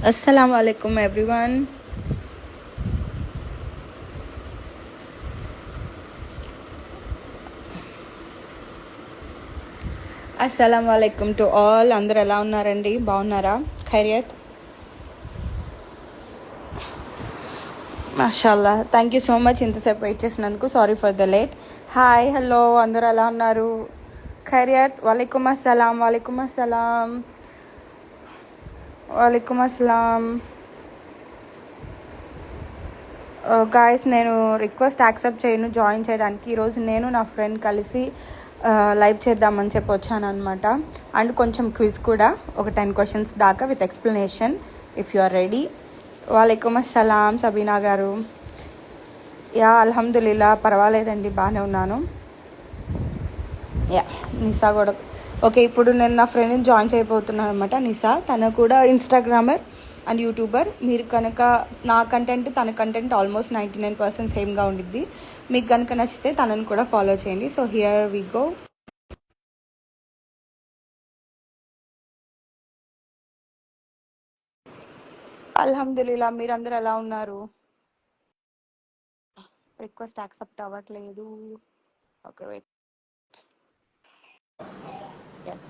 Assalamu alaikum everyone. Assalamu alaikum to all. అందరూ ఎలా ఉన్నారండి? బాగున్నారా? ఖైరియత్? మాషాల్లా. థ్యాంక్ యూ సో మచ్ ఇంతసేపు వెయిట్ చేసినందుకు. Sorry for the late. Hi, hello, అందరూ ఎలా ఉన్నారు? ఖైరియత్? వాలేకుమ్ అస్సలాం. వాలేకుమ్ అస్సలాం. వాలేకుమ్ అస్సలాం. గాయస్, నేను రిక్వెస్ట్ యాక్సెప్ట్ చేయను జాయిన్ చేయడానికి. ఈరోజు నేను నా ఫ్రెండ్ కలిసి లైవ్ చేద్దామని చెప్పి వచ్చాను అనమాట. అండ్ కొంచెం క్విజ్ కూడా, ఒక 10 క్వశ్చన్స్ దాకా with explanation, if you are ready. వాలేకుమ్ అస్సలాం సబీనా గారు. యా, అల్హమ్దులిల్లా, పర్వాలేదండి, బాగానే ఉన్నాను. యా, నిసా కూడా ఓకే. ఇప్పుడు నేను నా ఫ్రెండ్ని జాయిన్ చేయబోతున్నాను అనమాట. నిసా, తను కూడా ఇన్స్టాగ్రామర్ అండ్ యూట్యూబర్. మీరు కనుక నా కంటెంట్ తన కంటెంట్ ఆల్మోస్ట్ 99% సేమ్గా ఉండిద్ది. మీకు కనుక నచ్చితే తనని కూడా ఫాలో చేయండి. So here we go. అల్హమ్దులిల్లా, మీరందరూ ఎలా ఉన్నారు? రిక్వెస్ట్ యాక్సెప్ట్ అవ్వట్లేదు. Okay, wait. ఎస్.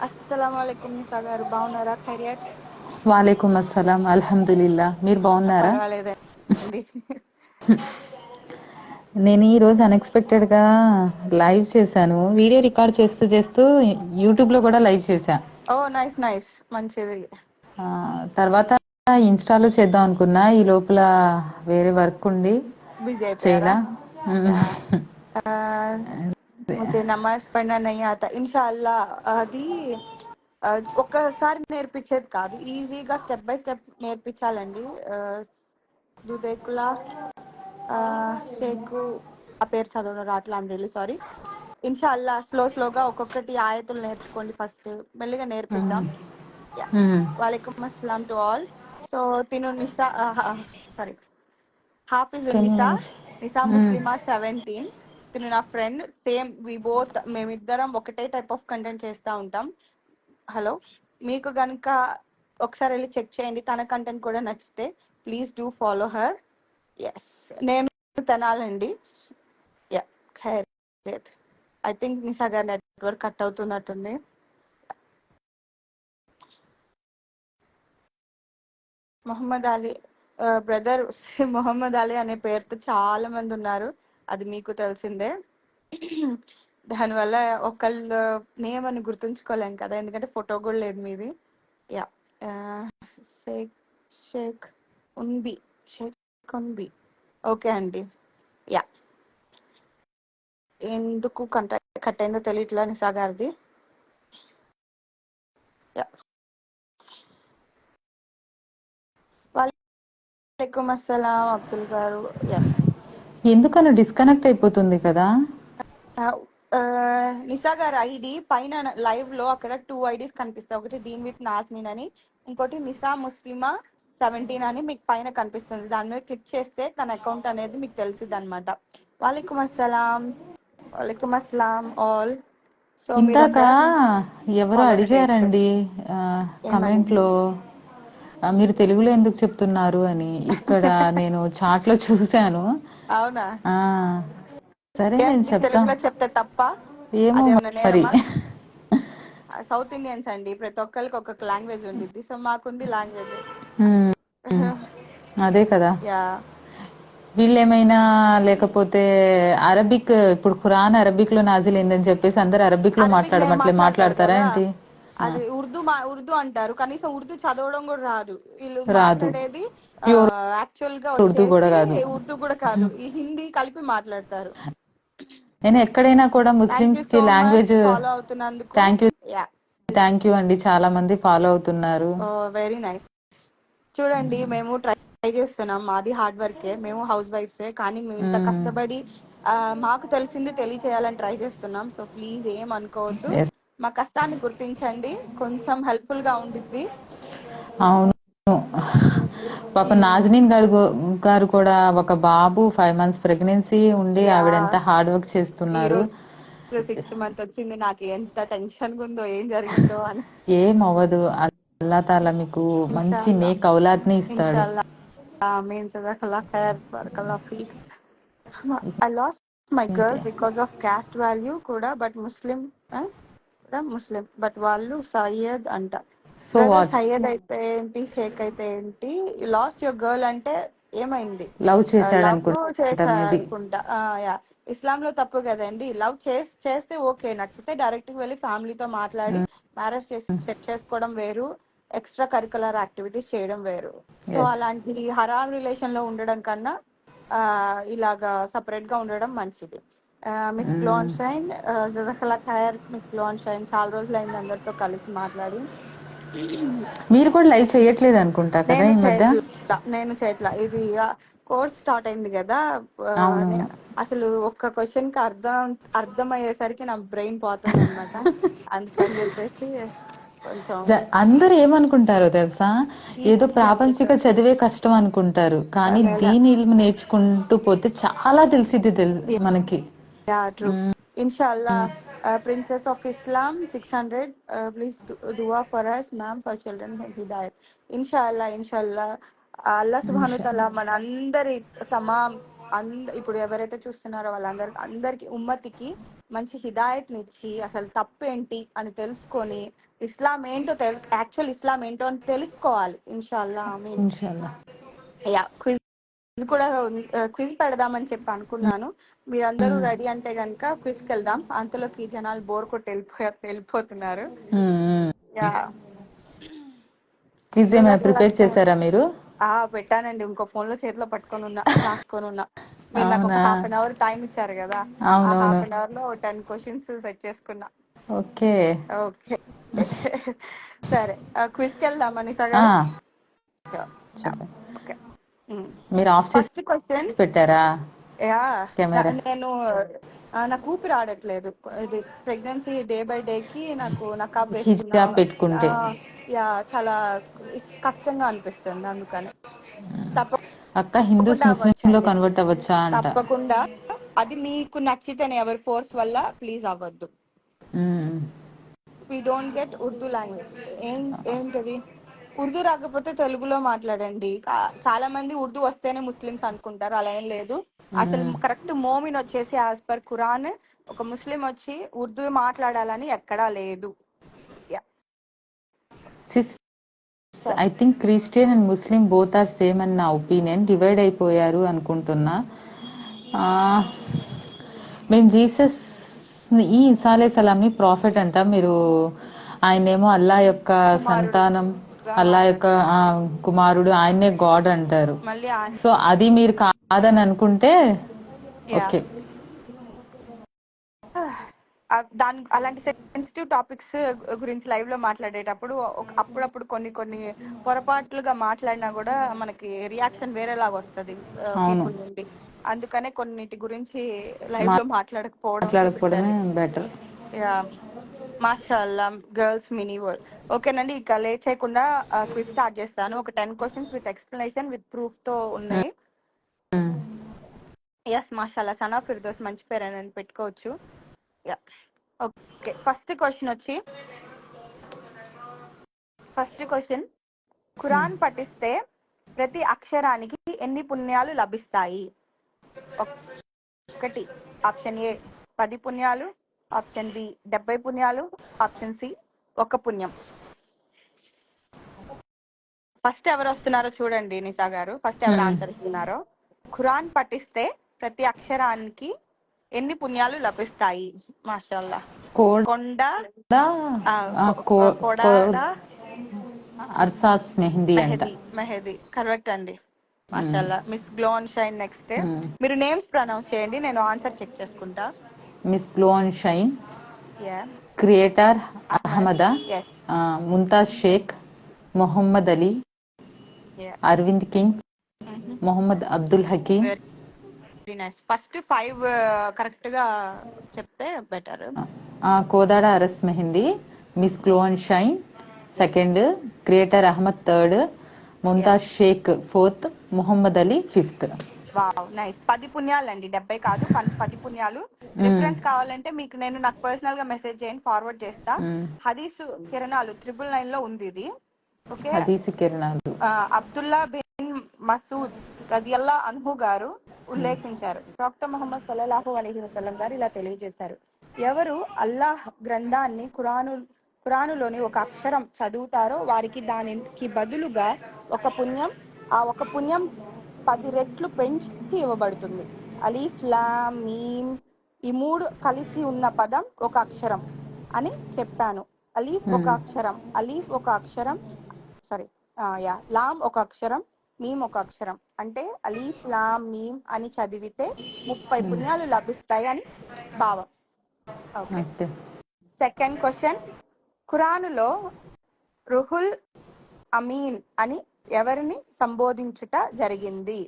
అస్సలం వాలేకుమ్ నిసా గారు, బాగున్నారా? ఖైరియత్? వాలేకుమ్ అస్సలాం. అల్హమ్దులిల్లా. మీరు బాగున్నారా? పర్వాలేదండి. నేను ఈరోజు అన్ఎక్స్పెక్టెడ్గా లైవ్ చేశాను. వీడియో రికార్డ్ చేస్తూ చేస్తూ యూట్యూబ్లో కూడా లైవ్ చేశా. ఓ, నైస్ నైస్, మంచిది. తర్వాత ఇన్స్టాలో చేద్దాం అనుకున్నా. ఈ లోపల వేరే వర్క్ ఉండి బిజీ అయిపోయారా? చేయలా. యా. मुझे నమాజ్ పढ़ना नहीं आता. ఇన్షాల్లా అది ఒక్కసారి నేర్పించేది కాదు, ఈజీగా స్టెప్ బై స్టెప్ నేర్పించాలండి. దుదేకులా షేక్, ఆ పేరు చదవడం రాట్లా, ఐమ్ రియల్లీ సారీ. ఇన్షాల్లా స్లోగా ఒక్కొక్కటి ఆయతులు నేర్చుకోండి. ఫస్ట్ మెల్లిగా నేర్పిద్దాం. యా. వాలేకుమ్ అస్సలాం టు ఆల్. సో తిను నిసా, సారీ, హాఫీజ్ నిసా ముస్లిమా 17. తిను నా ఫ్రెండ్. సేమ్ వి బోత్, మేమిద్దరం ఒకటే టైప్ ఆఫ్ కంటెంట్ చేస్తూ ఉంటాం. హలో, మీకు కనుక ఒకసారి వెళ్ళి చెక్ చేయండి. తన కంటెంట్ కూడా నచ్చితే please do follow her. Yes, నేను తినాలండి. యా, ఖైర్. ఐ థింక్ నిసా గారి నెట్వర్క్ కట్ అవుతున్నట్టుంది. మొహమ్మద్ అలీ బ్రదర్, మొహమ్మద్ అలీ అనే పేరుతో చాలా మంది ఉన్నారు, అది మీకు తెలిసిందే. దానివల్ల ఒకళ్ళు నేమ్ అని గుర్తుంచుకోలేం కదా, ఎందుకంటే ఫోటో కూడా లేదు మీది. యా. షేక్ షేక్ ఉన్బి, షేక్ ఉన్బి. ఓకే అండి. యా, ఎందుకు కట్ అయిందో తెలియట్లా నిసా గారిది. యా. వాలేకుమ్ అస్సలాం అబ్దుల్ గారు. ఎస్. ఎందుకని డిస్కనెక్ట్ అయిపోతుంది కదా? నిసా గారి ఐడి పైన లైవ్ లో అక్కడ 2 ఐడీస్ కనిపిస్తాయి. ఒకటి దీన్ విత్ నాస్మిన్ అని, ఇంకోటి నిసా ముస్లిమా 17 అని మీకు పైన కనిపిస్తుంది. దాని మీద క్లిక్ చేస్తే తన అకౌంట్ అనేది మీకు తెలిసిద్ది అనమాట. వాలేకుమ్ అస్సలాం. వాలేకుమ్ అస్సలాం ఆల్. సో మీరు ఇందాక అక్కడ ఎవరో ఫాలో చేయొచ్చు. అడిగారండి ఏమని? కమెంట్ లో, మీరు తెలుగులో ఎందుకు చెప్తున్నారు అని. ఇక్కడ నేను చాట్ లో చూశాను. అవునా? ఆ సరే, నేను ఏంటి, చెప్తా. తెలుగులో చెప్తే తప్ప? ఏమో అదేమన్నా మరి. నేరమా? సౌత్ ఇండియన్స్ అండి, ప్రతి ఒక్కరికి ఒక్కొక్క లాంగ్వేజ్ ఉండిద్ది. సో మాకుంది లాంగ్వేజ్. అదే కదా. యా. వీళ్ళేమైనా లేకపోతే అరబిక్, ఇప్పుడు ఖురాన్ అరబిక్ లో నాజిల్ అయిందని చెప్పేసి అందరు అరబిక్ లో అరబిక్ లో మాట్లాడతారు మాట్లాడతారా కదా, ఏంటి? ఆ, అది ఉర్దూ అంటారు. కనీసం ఉర్దూ చదవడం కూడా రాదు. వీళ్ళు రాదు. మాట్లాడేది ప్యూర్ యాక్చువల్ గా ఉర్దూ కూడా వచ్చేసి కాదు. ఉర్దూ కూడా కాదు, ఈ హిందీ కలిపి మాట్లాడతారు. నేను ఎక్కడైనా కూడా థ్యాంక్ యూ ముస్లిమ్స్ కి సో మచ్ లాంగ్వేజ్. ఫాలో అవుతున్నందుకు. Thank you. Yeah. Thank you అండి, చాలా మంది ఫాలో అవుతున్నారు. Very nice. చూడండి, మేము ట్రై చేస్తున్నాం, మాది హార్డ్ వర్కే, మేము హౌస్ వైఫ్సే, కానీ మేము ఇంత మ్మ్. కష్టపడి మాకు తెలిసింది తెలియచేయాలని ట్రై చేస్తున్నాం. సో ప్లీజ్ ఏం అనుకోవద్దు, Yes. మా కష్టాన్ని గుర్తించండి, కొంచెం హెల్ప్ఫుల్ గా ఉండిద్ది. అవును. పాప నాజనీన్ గారు కూడా ఒక బాబు 5 months ప్రెగ్నెన్సీ ఉండి యా, ఆవిడ ఎంత హార్డ్ వర్క్ ఈ చేస్తున్నారు. రోజు 6th month వచ్చింది. నాకు ఎంత టెన్షన్ ఉందో ఏం జరిగిద్దో అని. ఏం అవ్వదు. అల్లా తాలా మీకు మంచి ఇన్షాల్లా నేక్ ఔలాద్ని ఇస్తాడు. ఇన్షాల్లా ఆమీన్ జజాకల్లా ఖైర్ బారకల్లా ఫీక్. I lost my girl because of caste value కూడా, బట్ ముస్లిం కూడా ముస్లిం, బట్ వాళ్ళు సయ్యద్ అంట. So brother what? సయ్యద్ అయితే ఏంటి, షేక్ అయితే ఏంటి? లాస్ట్ యువర్ గర్ల్ అంటే ఏమైంది? లవ్ లవ్ చేశాడనుకుంటా చేశా మేబీ. అనుకుంటా. యా, ఇస్లాంలో తప్పు కదండి. లవ్ చేస్తే ఓకే, నచ్చితే డైరెక్ట్ గా వెళ్ళి ఫ్యామిలీతో మాట్లాడి మ్యారేజ్ సెట్ చేసుకోవడం వేరు, ఎక్స్ట్రా కరికులర్ యాక్టివిటీస్ చేయడం వేరు. So yes. అలాంటి హరామ్ రిలేషన్ లో ఉండడం కన్నా ఆ, ఇలాగా సపరేట్ గా ఉండడం మంచిది. మిస్ గ్లోన్ షైన్, జజాకల్లా ఖైర్ మిస్ గ్లోన్ షైన్. చాలా రోజులైంది అందరితో కలిసి మాట్లాడి. మీరు కూడా లైవ్ చేయట్లేదు అనుకుంటా కదా నేను ఈ మధ్య? చేయట్లా ఇది కోర్స్ స్టార్ట్ అయింది కదా. ఆ, అవునవును. అసలు ఒక్క క్వశ్చన్ కి అర్థమయ్యేసరికి నా బ్రెయిన్ పోతుంది అనమాట. అందుకని చెప్పేసి కొంచెం అందరూ ఏమనుకుంటారో తెలుసా? ఏదో ఈజీ ప్రాపంచిక అనుకుంటారు. చదివే కష్టం అనుకుంటారు. కానీ దీని ఇల్ము నేర్చుకుంటూ పోతే చాలా తెలిసిద్ది మనకి. Yeah true. ఇన్షాల్లా. Princess of Islam 600. ప్లీజ్ దువా for us ma'am, for children హిదాయత్. ఇన్షాల్లా ఇన్షాల్లా. అల్లా సుబ్హాను తఆలా మన అందరి తమాం ఇప్పుడు ఎవరైతే చూస్తున్నారో అందరికి ఉమ్మతికి మంచి హిదాయత్ని ఇచ్చి అసలు తప్పేంటి అని తెలుసుకొని యాక్చువల్ ఇస్లాం ఏంటో అని తెలుసుకోవాలి. ఇన్షాల్లా ఆమీన్. ఇన్షాల్లా. యా, క్విజ్ కూడా క్విజ్ పెడదామని చెప్పి అనుకున్నాను. మీరందరూ రెడీ అంటే గనుక క్విజ్కి వెళ్దాం. అంతలోకి జనాలు బోర్ కొట్టి వెళ్ళిపోతున్నారు. యా, క్విజ్ ఏమైనా ప్రిపేర్ చేశారా మీరు? పెట్టానండి. ఇంకో ఫోన్ లో చేతిలో పట్టుకొని రాసుకొని ఉన్నా. మీరు నాకు ఒక అవునా? ½ టైం ఇచ్చారు కదా, ఆ అవునవును. ½ లో 10 క్వశ్చన్స్ సెట్ చేసుకున్నా. ఓకే. ఓకే. సరే, క్విజ్కి వెళ్దాం నిసా ఆ, గారు. చెప్పండి. ఓకే. మీరు ఆఫ్ చేసి ఫస్ట్ క్వశ్చన్. పెట్టారా యా, కెమెరా? నేను నాకు ఊపిరి ఆడట్లేదు. ఇది ప్రెగ్నెన్సీ డే బై డే కి నాకు నకాబ్ వేసుకున్నా. హిజాబ్ ఆ, పెట్టుకుంటే. యా, చాలా కష్టంగా అనిపిస్తుంది. అందుకని అక్క హిందూస్ తప్పకుండా ముస్లిం లో అవ్వచ్చండి. కన్వర్ట్ అవ్వచ్చా అంట. తప్పకుండా. అది మీకు నచ్చితేనే, ఎవరి ఫోర్స్ వల్ల ప్లీజ్ అవ్వద్దు. మ్మ్. We don't get Urdu language. ఏంటది? ఉర్దూ రాకపోతే తెలుగులో మాట్లాడండి. చాలా మంది ఉర్దూ వస్తేనే ముస్లిమ్స్ అనుకుంటారు. అలా ఏం లేదు. అసలు కరెక్ట్ మోమిన్ వచ్చేసి యాజ్ పర్ ఖురాన్ ఒక ముస్లిం వచ్చి ఉర్దూ మాట్లాడాలని ఎక్కడా లేదు. Sis, I think Christian and Muslim both are same అని నా ఒపీనియన్. డివైడ్ అయిపోయారు అనుకుంటున్నా. ఆ, మేము జీసస్ ఈ ఇసాలే సలాంని ప్రాఫిట్ అంట. మీరు ఆయనేమో అల్లా యొక్క సంతానం, కుమారుడుగా అల్లా యొక్క కుమారుడు, ఆయన్నే గాడ్ అంటారు. మళ్ళీ సో అది మీరు కాదని అనుకుంటే యా, ఓకే. అలాంటి సెన్సిటివ్ టాపిక్స్ గురించి లైవ్ లో మాట్లాడేటప్పుడు అప్పుడప్పుడు కొన్ని పొరపాట్లుగా మాట్లాడినా కూడా మనకి రియాక్షన్ వేరేలాగా వస్తుంది అవును, పీపుల్ నుండి. అందుకనే కొన్నిటి గురించి లైవ్ లో మాట్లాడకపోవడమే మాట్లాడకపోవడమే బెటర్. బెటర్. యా, మాషాల్లా గర్ల్స్ మినీ వరల్డ్. ఓకేనండి, ఇక లేట్ చేయకుండా క్విజ్ స్టార్ట్ చేస్తాను. ఒక 10 questions with explanation with proof తో ఉన్నాయి. ఎస్, మాషాల్లా. సనా ఫిర్దోస్ మంచి పేరేనని పెట్టుకోవచ్చు. Yeah, okay. ఫస్ట్ క్వశ్చన్, ఖురాన్ పఠిస్తే ప్రతి అక్షరానికి ఎన్ని పుణ్యాలు లభిస్తాయి? 1, ఆప్షన్ ఏ 10 పుణ్యాలు, ఆప్షన్ బి 70 పుణ్యాలు, ఆప్షన్ సి 1 పుణ్యం. ఫస్ట్ ఎవరు వస్తున్నారో చూడండి నిసా గారు. ఫస్ట్ ఎవరు ఆన్సర్ ఇస్తున్నారో. ఖురాన్ పఠిస్తే ప్రతి అక్షరానికి ఎన్ని పుణ్యాలు లభిస్తాయి? మాషాల్లా. కొండ కొడాడ అర్సాస్ మెహందీ అంట. మెహదీ కరెక్ట్ అండి. మాషాల్లా. Miss glow n shine next. మీరు నేమ్స్ ప్రొనౌన్స్ చేయండి, నేను ఆన్సర్ చెక్ చేసుకుంటా. Miss glow n shine, yeah, creator Ahmed. అహ్మదా, yes. Mumtaz Shaikh, Mohammed Ali, yeah. Arvind king, Mohammed Abdul Hakeem. Very nice. First 5 correct గా చెప్తే బెటర్. కోదాడ అరస్ Mehndi, miss glow n shine second, creator Ahmed third, Mumtaz Shaikh fourth, Mohammed Ali fifth. Wow, nice. 10 పుణ్యాలు అండి, 70 కాదు, 10 పుణ్యాలు. రిఫరెన్స్ కావాలంటే మీకు నాకు పర్సనల్ గా మెసేజ్ చేయండి, ఫార్వర్డ్ చేస్తా. హదీస్ కిరణాలు 999 లో ఉంది ఇది. ఓకే. హదీసి కిరణాలు. అబ్దుల్లా బిన్ మసూద్ రదియల్లా అన్హు గారు ఉల్లేఖించారు. ప్రవక్త ముహమ్మద్ సల్లల్లాహు అలైహి వసల్లం గారు ఇలా తెలియజేశారు: ఎవరు అల్లాహ్ గ్రంథాన్ని ఖురానులోని ఒక అక్షరం చదువుతారో వారికి దానికి బదులుగా ఒక పుణ్యం 10 రెట్లు పెంచి ఇవ్వబడుతుంది. అలీఫ్ లామ్ మీమ్ ఈ 3 కలిసి ఉన్న పదం ఒక అక్షరం అని చెప్పాను. అలీఫ్ ఒక అక్షరం, సారీ, లామ్ ఒక అక్షరం, మీమ్ ఒక అక్షరం. అంటే అలీఫ్ లామ్ మీమ్ అని చదివితే 30 పుణ్యాలు లభిస్తాయి అని భావం. ఓకే. ఓకే. సెకండ్ క్వశ్చన్, ఖురానులో రుహుల్ అమీన్ అని ఎవరిని సంబోధించుట జరిగింది?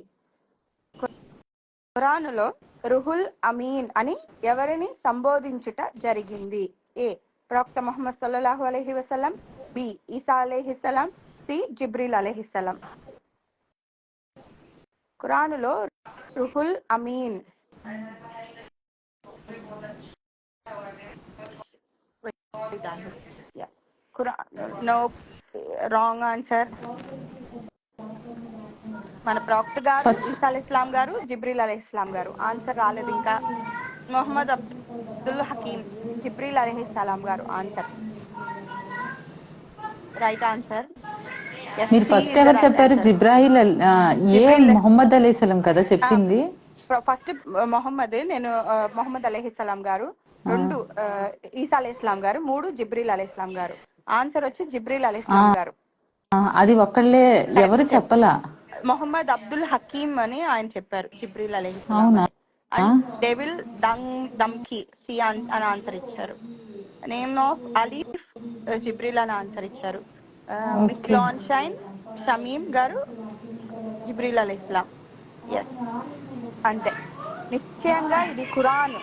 ఖురానులో రుహుల్ అమీన్ అని ఎవరిని సంబోధించుట జరిగింది? ఏ ప్రవక్త ముహమ్మద్ సల్లల్లాహు అలైహి వసల్లం, బి ఈసా అలైహిస్సలాం, సి జిబ్రీల్ అలైహిస్సలాం. ఖురానులో రుహుల్ అమీన్ నో, రాంగ్ ఆన్సర్. మన ప్రవక్త గారు ఫస్ట్ ఈసా అలైహిస్సలాం గారు, జిబ్రీల్ అలైహిస్సలాం గారు. ఆన్సర్ రాలేదు ఇంకా. మొహమ్మద్ అబ్దుల్ హకీం, జిబ్రీల్ అలైహిస్సలాం గారు ఆన్సర్. Right answer. ఎస్, మీరు సి ఫస్ట్ ఇస్ ద ఎవరు రైట్ చెప్పారు? ఆన్సర్. ఏ జిబ్రీల్ మొహమ్మద్ అలైహిస్సలాం కదా చెప్పింది? ఫస్ట్ మొహమ్మద్, నేను మొహమ్మద్ అలైహిస్సలాం గారు, ఆ, 2 ఈసా అలైహిస్సలాం గారు, 3 జిబ్రీల్ అలైహిస్సలాం గారు. ఆన్సర్ వచ్చి జిబ్రీల్ ఆ, అలైహిస్సలాం గారు. అది ఒక్కళ్ళే, ఎవరు కరెక్ట్. చెప్పలా. మొహమ్మద్ అబ్దుల్ హకీం అని ఆయన చెప్పారు, జిబ్రీల్ అలైహిస్సలాం అవునా? అని. అండ్ డెవిల్ దమ్కి సి అని ఆన్సర్ ఇచ్చారు. నేమ్ ఆఫ్ అలీఫ్ జిబ్రీల్ అని ఆన్సర్ ఇచ్చారు. Miss okay. Glow n shine Shamim గారు జిబ్రీల్ అలైహిస్సలాం. ఎస్, అంతే. నిశ్చయంగా ఇది ఖురాన్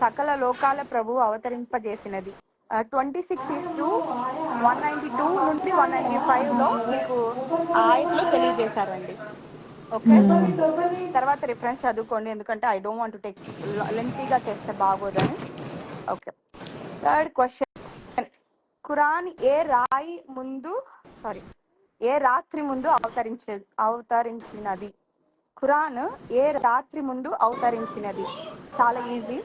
సకల లోకాల ప్రభు అవతరింపజేసినది. 26:192 నుండి 195లో మీకు ఆ ఆయతలో తెలియజేశారండి. ఓకే. తర్వాత రిఫరెన్స్ చదువుకోండి, ఎందుకంటే I don't want to take లెంతీగా చేస్తే బాగోదని. ఓకే. థర్డ్ క్వశ్చన్, ఖురాన్ ఏ రాత్రి ముందు అవతరించినది? ఖురాన్ ఏ రాత్రి ముందు అవతరించినది? చాలా ఈజీ.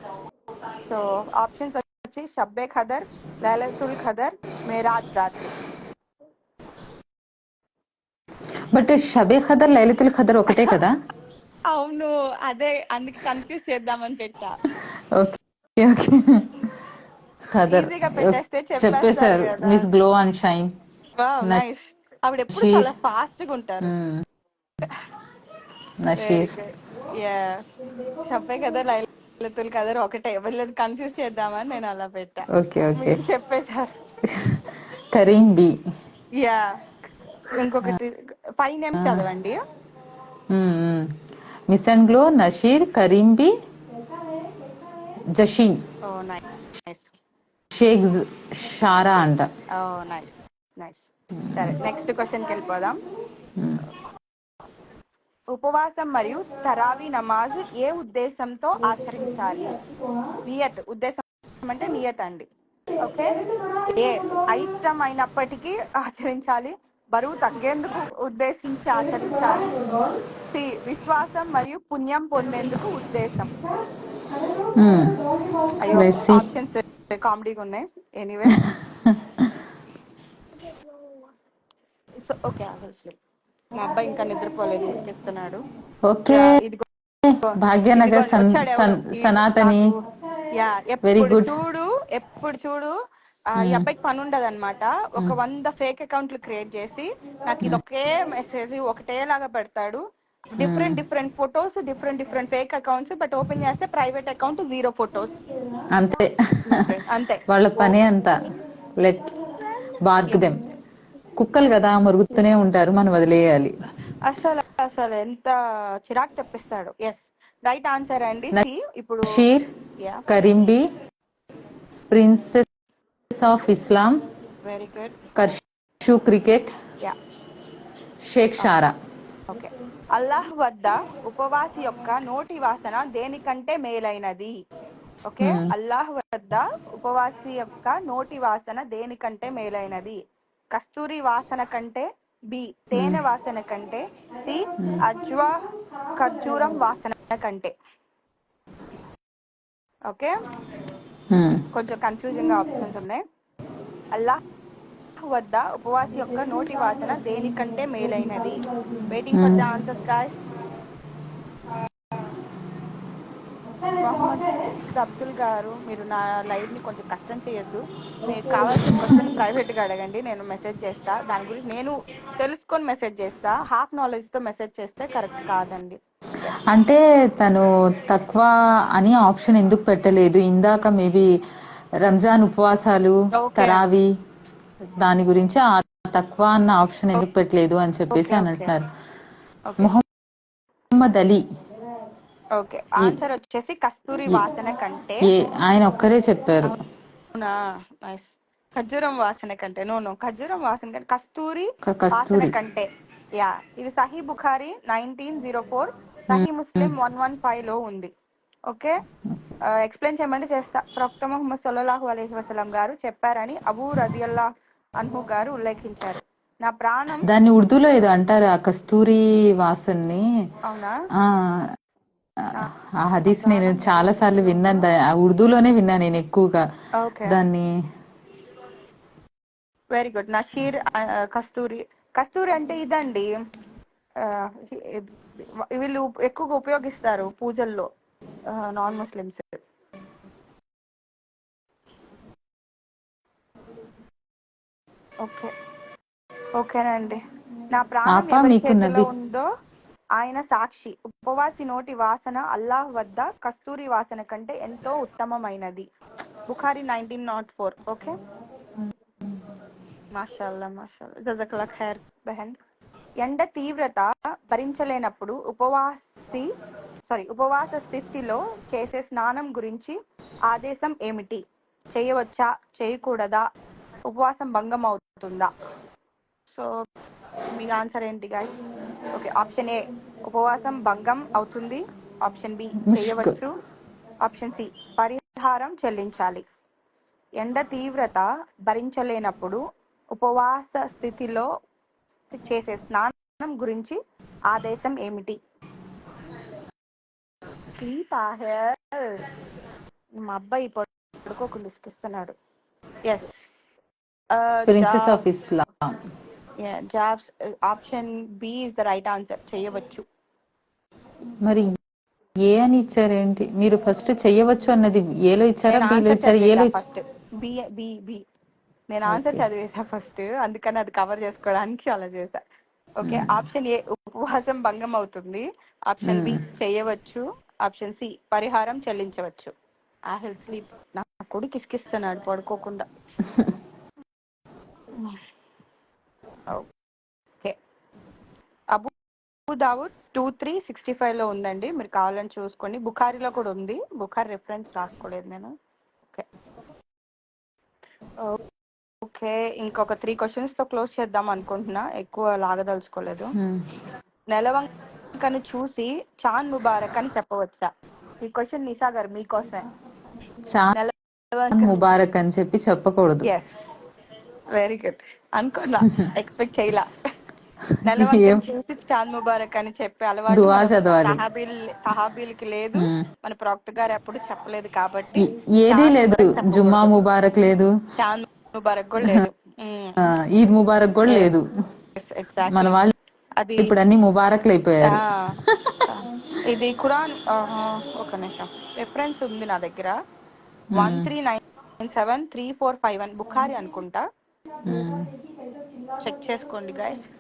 సో ఆప్షన్స్ వచ్చి షబ్బే ఖదర్, లైలతుల్ ఖదర్, మేరాజ్ రాత్రి. బట్ షబే ఖదర్, లైలతుల్ ఖదర్ ఒకటే కదా? అవును, అదే అందుకే కన్ఫ్యూజ్ చేద్దామని పెట్టా. Okay, okay. ఖదర్. ఈజీగా పెట్టేస్తే చెప్పేస్తారు చెప్పేశారు. కదా. Miss glow and shine. Wow, nice. ఆవిడ ఎప్పుడు నషీర్. చాలా ఫాస్ట్ గా ఉంటారు. వెరీ నషీర్. గుడ్. యా, షబ్బే ఖదర్, లైలతుల్ ఖదర్ ఒకటే, వీళ్ళని కన్ఫ్యూజ్ చేద్దామని నేను అలా పెట్టా. Okay, okay. మీరు చెప్పేశారు. కరీం బి. యా, ఇంకొకటి 5 నేమ్స్ చదవండి. Miss and glow, Nasheer, Karim B, జషీన్, oh nice. Sheikh Sarah అంట. ఓ నైస్, నైస్. సరే, నెక్స్ట్ క్వశ్చన్కి వెళ్ళిపోదాం. ఉపవాసం మరియు తరావీ నమాజ్ ఏ ఉద్దేశంతో ఆచరించాలి? ఉద్దేశం అంటే నియత్ అండి. ఓకే. ఏ అయిష్టం అయినప్పటికీ ఆచరించాలి, బరువు తగ్గేందుకు ఉద్దేశించి ఆచరించాలి, సి విశ్వాసం మరియు పుణ్యం పొందేందుకు ఉద్దేశం. అయ్యో, లెట్స్ సీ. ఆప్షన్స్ కామెడీగా ఉన్నాయి. Anyway, okay. మా అబ్బాయి ఇంకా నిద్రపోలేదు, విసిగిస్తున్నాడు. ఓకే. యా, ఇదిగో భాగ్యనగర్ ఇదిగోండి వచ్చాడు ఎవడో. సనాతని. నాకు యా, వెరీ ఎప్పుడు గుడ్. చూడు ఈ అబ్బాయికి పని ఉండదు అనమాట. ఒక 100 ఫేక్ అకౌంట్లు క్రియేట్ చేసి నాకు ఇది ఒకే మెసేజ్ ఒకటేలాగా పెడతాడు. Different different photos, different different fake accounts, but open చేస్తే ప్రైవేట్ అకౌంట్, 0 ఫొటోస్. అంతే. అంతే. వాళ్ళ పనే అంతా. Let BARC them. కుక్కలు కదా, మరుగుతూనే ఉంటారు, మనం వదిలేయాలి. అసలు అసలు ఎంత చిరాకు తెప్పిస్తాడు. ఎస్, రైట్ ఆన్సర్ అండి, సి. ఇప్పుడు Nasheer, yeah, Karimbi, princess of Islam, very good. కర్షు cricket, yeah, Shaikh Shara. Okay. అల్లాహ్ వద్ద ఉపవాసి యొక్క నోటి వాసన దేనికంటే మేలైనది? ఓకే. అల్లాహ్ వద్ద ఉపవాసి యొక్క నోటి వాసన దేనికంటే మేలైనది? కస్తూరి వాసన కంటే, బి తేనె వాసన కంటే, సి అజ్వా ఖర్జూరం వాసన కంటే. ఓకే, కొంచెం కన్ఫ్యూజింగ్ గా ఆప్షన్స్ ఉన్నాయి. అల్లాహ్ వద్ద ఉపవాసి యొక్క నోటి వాసన దేనికంటే మేలైనది? Waiting for the answers guys. Mohammed Abdul గారు, మీరు నా లైవ్ ని కొంచెం కష్టం చేయొద్దు. మీకు కావాల్సిన క్వశ్చన్ ప్రైవేట్ గా అడగండి, నేను మెసేజ్ చేస్తా. దాని గురించి నేను తెలుసుకొని మెసేజ్ చేస్తా. హాఫ్ నాలెడ్జ్ తో మెసేజ్ చేస్తే కరెక్ట్ కాదండి. ఎస్. అంటే తను తక్కువ అని ఆప్షన్ ఎందుకు పెట్టలేదు ఇందాక? మేబీ రంజాన్ ఉపవాసాలు, ఓకే తరావి, దాని గురించి ఆ తక్కువ అన్న ఆప్షన్ ఎందుకు పెట్టలేదు అని చెప్పేసి ఓకే అని ఓకే అంటున్నారు. Okay Mohammad Ali okay answer వచ్చేసి కస్తూరి వాసన కంటే. ఆయన ఒక్కరే చెప్పారు. అవునా, నైస్. ఖర్జూరం వాసన కంటే, నో ఖర్జూరం వాసన కంటే కస్తూరి వాసన కస్తూరి. కంటే. యా, ఇది సహీ బుఖారి 1904, సహీ ముస్లిం 115 లో ఉంది. ఓకే, ఎక్స్ప్లెయిన్ చేయమంటే చేస్తా. ప్రవక్త ముహమ్మద్ సల్లల్లాహు అలైహి వసల్లం గారు చెప్పారని అబూ రదియల్లాహు అన్హు గారు ఉల్లేఖించారు. నా ప్రాణం. దాన్ని ఉర్దూలో ఏదో అంటారు ఆ కస్తూరి వాసన్ని. అవునా, ఆ నా ఆ హదీస్ నేను ప్రాణం చాలా సార్లు సుగంధం. విన్నాను. ఉర్దూలోనే విన్నా నేను ఎక్కువగా ఓకే, దాన్ని. Very good. నషీర్ కస్తూరి. కస్తూరి అంటే ఇదండి, ఆ, వీళ్ళు ఎక్కువగా ఉపయోగిస్తారు పూజల్లో, నాన్ ముస్లిమ్స్. ఓకే, ఓకేనండి. నా ప్రాణం ఆపా ఎవరి మీకు చేతిలో నవ్వి. ఉందో ఆయన సాక్షి. ఉపవాసి నోటి వాసన అల్లాహ్ వద్ద కస్తూరి వాసన కంటే ఎంతో ఉత్తమమైనది. బుఖారి 1904. ఓకే, మాషాల్లా మాషాల్లా, జజాకల్లా ఖైర్ బెహన్. ఎండ తీవ్రత భరించలేనప్పుడు ఉపవాస స్థితిలో చేసే స్నానం గురించి ఆదేశం ఏమిటి? చేయవచ్చా, చేయకూడదా, ఉపవాసం భంగం అవుతుందా? సో మీ ఆన్సర్ ఏంటి గైస్? ఓకే, ఆప్షన్ ఏ ఉపవాసం భంగం అవుతుంది, ఆప్షన్ బి ముష్క్. చేయవచ్చు, ఆప్షన్ సి పరిహారం చెల్లించాలి. ఎండ తీవ్రత భరించలేనప్పుడు ఉపవాస స్థితిలో చేసే స్నానం గురించి ఆదేశం ఏమిటి? స్లీప్ మా అబ్బాయి పడుకోకుండా ఇసుకిస్తున్నాడు. Yes, princess of jobs. Islam. Jobs, option B is the right answer, చేయవచ్చు. మరి ఏ అని ఇచ్చారేంటి? మీరు ఫస్ట్ చెయ్యవచ్చు అన్నది ఏలో ఇచ్చారా, నేను బిలో ఆన్సర్ ఇచ్చారా, చదివేసా ఏలో ఫస్ట్. బి బి బి నేను ఆన్సర్ ఓకే. చదివేసా ఫస్ట్, అందుకని అది కవర్ చేసుకోవడానికి అలా చేసా. ఓకే, ఆప్షన్ ఏ ఉపవాసం భంగం అవుతుంది, ఆప్షన్ బి చేయవచ్చు, ఆప్షన్ సి పరిహారం చెల్లించవచ్చు. I will sleep. నా కొడుకు కిసికిస్తున్నాడు పడుకోకుండా. ఓకే, అబూ దావుద్ 2365 లో ఉందండి, మీరు కావాలని చూసుకోండి. బుఖారిలో కూడా ఉంది, బుఖారి రిఫరెన్స్ రాసుకోలేదు నేను. ఓకే ఓకే, ఇంకొక 3 క్వశ్చన్స్ తో క్లోజ్ చేద్దాం అనుకుంటున్నా, ఎక్కువ లాగదలుచుకోలేదు. నెలవంకను చూసి చాంద్ ముబారక్ అని చెప్పవచ్చా? ఈ క్వశ్చన్ నిసా గారు మీకోసమే. చాంద్ నెలవంకను, ముబారక్ అని చెప్పి చెప్పకూడదు. Yes, very good. అనుకున్నా, ఎక్స్పెక్ట్ చేయలా. ఏం నెలవంకను చూసి చాంద్ ముబారక్ అని చెప్పే అలవాటు దువా మన చదవాలి. సహాబీలకి లేదు, మన ప్రవక్త గారు ఎప్పుడు చెప్పలేదు. కాబట్టి ఏదీ చాంద్ లేదు. ముబారక్ జుమ్మా చెప్పకూడదు, ముబారక్ లేదు, చాంద్ ముబారక్ కూడా లేదు. ఈద్ ముబారక్ కూడా లేదు. మన ఎగ్జాక్ట్లీ. వాళ్ళు అది ఇప్పుడు అన్ని ముబారక్లు అయిపోయారు. ఇది ఖురాన్. ఒక నిమిషం, రెఫరెన్స్ ఉంది నా దగ్గర. 13973451 బుఖారి అనుకుంటా, చెక్ చేసుకోండి గైస్. షన్ను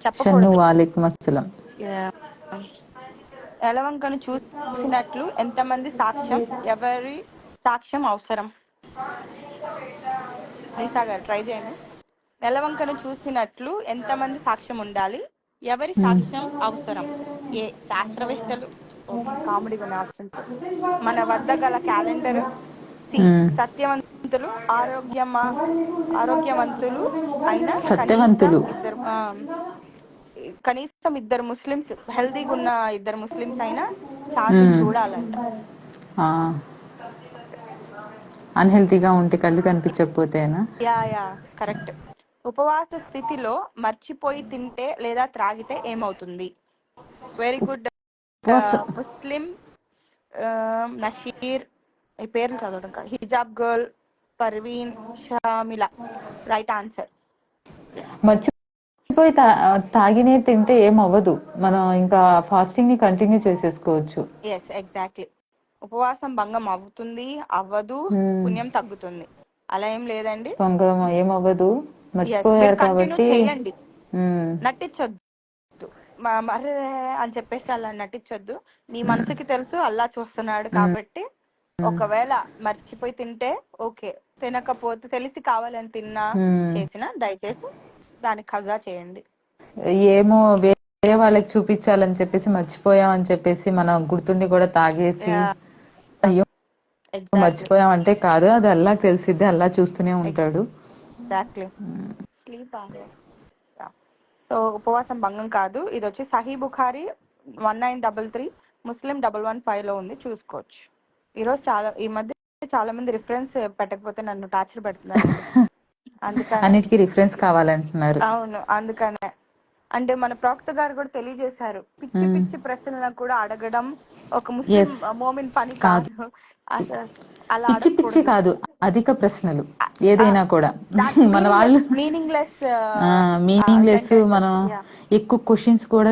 చెప్పకూడదు. వాలేకుమ్ అస్సలాం. నెలవంకను చూసినట్లు ఎంతమంది సాక్ష్యం, ఎవరి సాక్ష్యం అవసరం? నిసా గారు ట్రై చేయండి. నెలవంకను చూసినట్లు ఎంతమంది సాక్ష్యం ఉండాలి, ఎవరి సాక్ష్యం అవసరం? ఏ శాస్త్రవేత్తలు. ఓకే, కామెడీగా ఉన్న ఆప్షన్స్. మన వద్ద గల క్యాలెండర్. సి సత్యవంతులు, ఆరోగ్యవంతులు అయిన సత్యవంతులు. కనీసం ఇద్దరు ముస్లిమ్స్, హెల్దీగా ఉన్న ఇద్దరు ముస్లిమ్స్ అయినా చాంద్ని చూడాలంట. అన్హెల్తీగా ఉంటే కళ్ళు కనిపించకపోతేనా? Yeah yeah, correct. ఉపవాస స్థితిలో మర్చిపోయి తింటే లేదా త్రాగితే ఏమవుతుంది? Very good. ఉపవాసం ముస్లిం, నషీర్, ఈ పేర్లు చదవడం కాదు, హిజాబ్ girl, Parveen, Shamila. Right answer. మర్చిపోయి తాగినే తింటే ఏం అవ్వదు, మనం ఇంకా ఫాస్టింగ్ ని కంటిన్యూ చేసేసుకోవచ్చు. Yes, exactly. ఉపవాసం భంగం అవుతుంది, అవ్వదు, పుణ్యం తగ్గుతుంది, అలా ఏం లేదండి. పొంగం ఏమవ్వదు, ఎస్, మీరు మర్చిపోయారు కంటిన్యూ కాబట్టి. చేయండి, నటించొద్దు. మర్రే అని చెప్పేసి అలా నటించొద్దు. నీ మనసుకి తెలుసు అల్లా చూస్తున్నాడు కాబట్టి, ఒకవేళ మర్చిపోయి తింటే ఓకే, తినకపోతే తెలిసి కావాలని తిన్నా చేసినా దయచేసి దానికి ఖజా చేయండి. ఏమో వేరే వాళ్ళకి చూపించాలని చెప్పేసి మర్చిపోయాం అని చెప్పేసి మనం గుర్తుండి కూడా తాగేసి అయ్యో మర్చిపోయాం అంటే కాదు, అది అల్లా తెలిసిద్ది, అల్లా చూస్తూనే ఉంటాడు. ఎగ్జాక్ట్లీ. స్లీప్. సో ఉపవాసం భంగం కాదు. ఇది వచ్చి సహీ బుఖారి 1933, ముస్లిం 115 లో ఉంది, చూసుకోవచ్చు. ఈరోజు ఈ మధ్య చాలా మంది రిఫరెన్స్ పెట్టకపోతే నన్ను టార్చర్ పెడుతున్నారండి. అందుకని అన్నిటికీ రిఫరెన్స్ కావాలంటున్నారు. అవును, అందుకనే. అంటే మన ప్రవక్త గారు కూడా తెలియజేశారు, పిచ్చి పిచ్చి ప్రశ్నలను కూడా అడగడం ఒక ముస్లిం మోమిన్ పని కాదు. అసలు అలా పిచ్చి పిచ్చి కాదు, అధిక ప్రశ్నలు ఏదైనా కూడా మన వాళ్ళు మీనింగ్లెస్ మనం ఎక్కువ క్వశ్చన్స్ కూడా